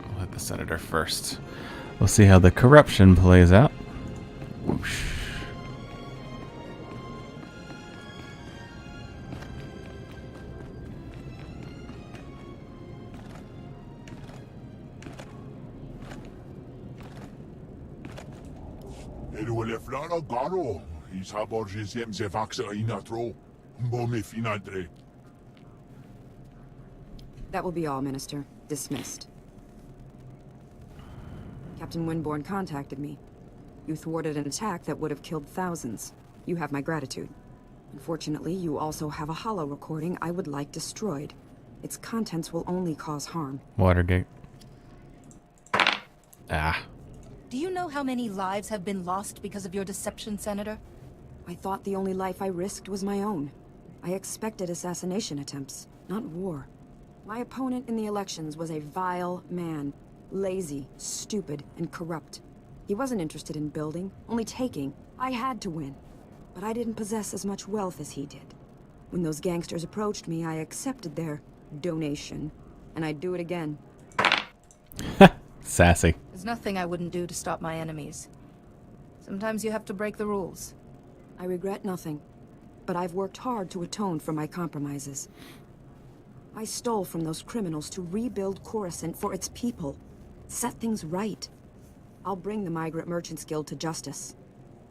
We'll hit the senator first. We'll see how the corruption plays out. Whoosh. Flora Garo. He's haborges hem ze vaxa inatro. Bome finadre. That will be all, Minister. Dismissed. Captain Winborn contacted me. You thwarted an attack that would have killed thousands. You have my gratitude. Unfortunately, you also have a holo recording I would like destroyed. Its contents will only cause harm. Watergate. Ah. Do you know how many lives have been lost because of your deception, Senator? I thought the only life I risked was my own. I expected assassination attempts, not war. My opponent in the elections was a vile man. Lazy, stupid, and corrupt. He wasn't interested in building, only taking. I had to win. But I didn't possess as much wealth as he did. When those gangsters approached me, I accepted their donation. And I'd do it again. Sassy. There's nothing I wouldn't do to stop my enemies. Sometimes you have to break the rules. I regret nothing. But I've worked hard to atone for my compromises. I stole from those criminals to rebuild Coruscant for its people. Set things right. I'll bring the Migrant Merchants Guild to justice.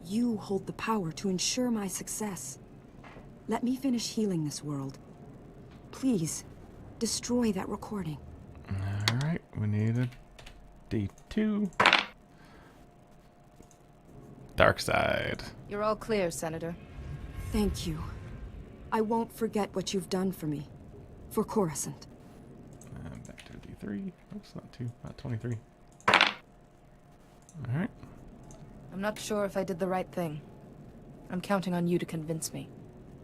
You hold the power to ensure my success. Let me finish healing this world. Please, destroy that recording. Alright, we need a D2. Dark side. You're all clear, Senator. Thank you. I won't forget what you've done for me. For Coruscant. And back to D3. Oops, not 23. Alright. I'm not sure if I did the right thing. I'm counting on you to convince me.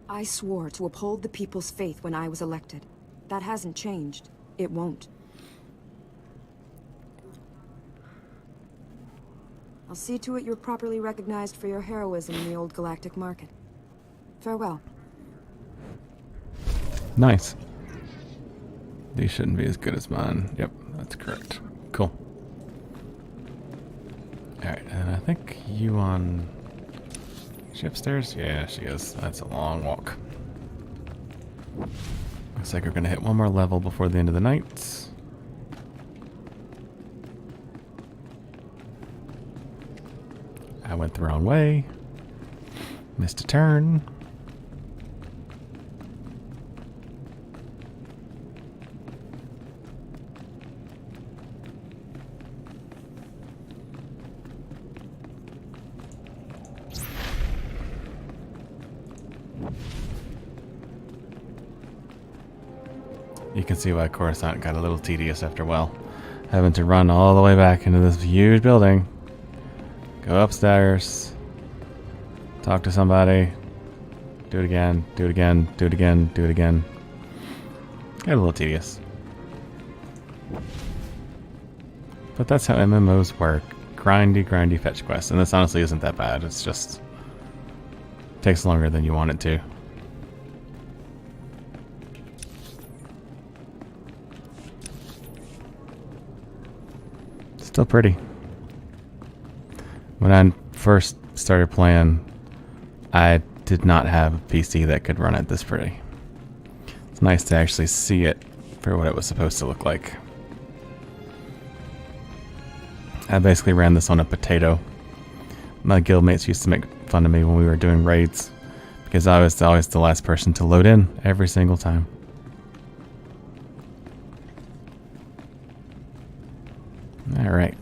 I swore to uphold the people's faith when I was elected. That hasn't changed. It won't. I'll see to it you're properly recognized for your heroism in the old galactic market. Farewell. Nice. These shouldn't be as good as mine. Yep, that's correct. Cool. Alright, and I think you on... Is she upstairs? Yeah, she is. That's a long walk. Looks like we're gonna hit one more level before the end of the night. I went the wrong way. Missed a turn. You can see why Coruscant got a little tedious after a while. Having to run all the way back into this huge building. Go upstairs. Talk to somebody. Do it again. Do it again. Do it again. Do it again. Got a little tedious. But that's how MMOs work. Grindy fetch quests. And this honestly isn't that bad. It's just... takes longer than you want it to. Still pretty. When I first started playing, I did not have a PC that could run it this pretty. It's nice to actually see it for what it was supposed to look like. I basically ran this on a potato. My guildmates used to make fun of me when we were doing raids because I was always the last person to load in every single time. Alright.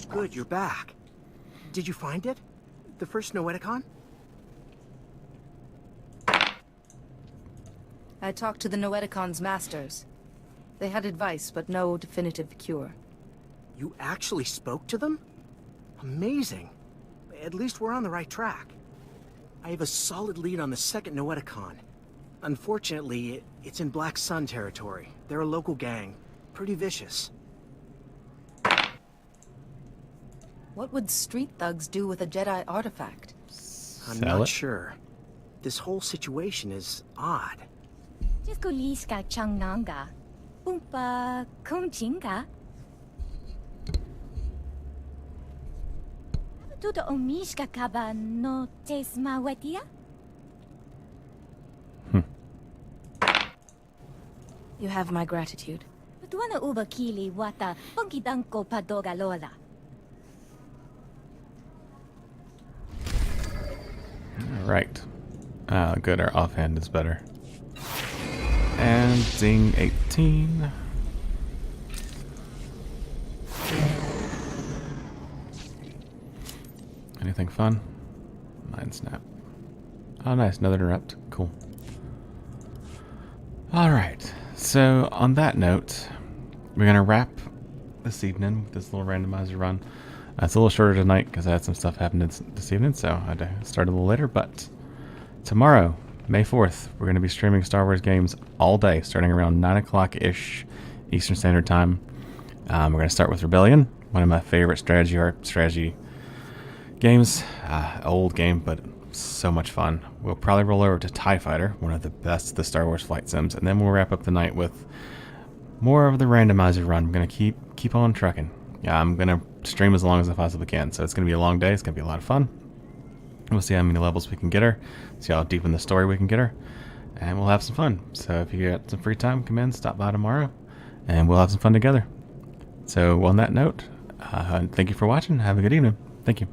Good, you're back. Did you find it? The first Noeticon? I talked to the Noeticon's masters. They had advice, but no definitive cure. You actually spoke to them? Amazing. At least we're on the right track. I have a solid lead on the second Noeticon. Unfortunately, it's in Black Sun territory. They're a local gang. Pretty vicious. What would street thugs do with a Jedi artifact? I'm not sure. This whole situation is odd. Jiskuliska changnanga. Umpa kumchinga. Tudo omishka kaba no tesmawetia? You have my gratitude. Tuana uba kili wata ponkidanko padoga lola. Right. Good, our offhand is better. And ding, 18. Anything fun? Mind snap. Oh, nice. Another interrupt. Cool. Alright. So, on that note, we're going to wrap this evening with this little randomizer run. It's a little shorter tonight because I had some stuff happen this evening, so I had to start a little later. But tomorrow, May 4th, we're going to be streaming Star Wars games all day, starting around 9 o'clock-ish Eastern Standard Time. We're going to start with Rebellion, one of my favorite strategy games. Old game, but so much fun. We'll probably roll over to TIE Fighter, one of the best of the Star Wars flight sims, and then we'll wrap up the night with more of the randomizer run. I'm going to keep on trucking. Yeah, I'm going to stream as long as I possibly can, so it's going to be a long day. It's going to be a lot of fun. We'll see how many levels we can get her, see how deep in the story we can get her, and we'll have some fun. So if you got some free time, come in, stop by tomorrow, and we'll have some fun together. So on that note, thank you for watching. Have a good evening. Thank you.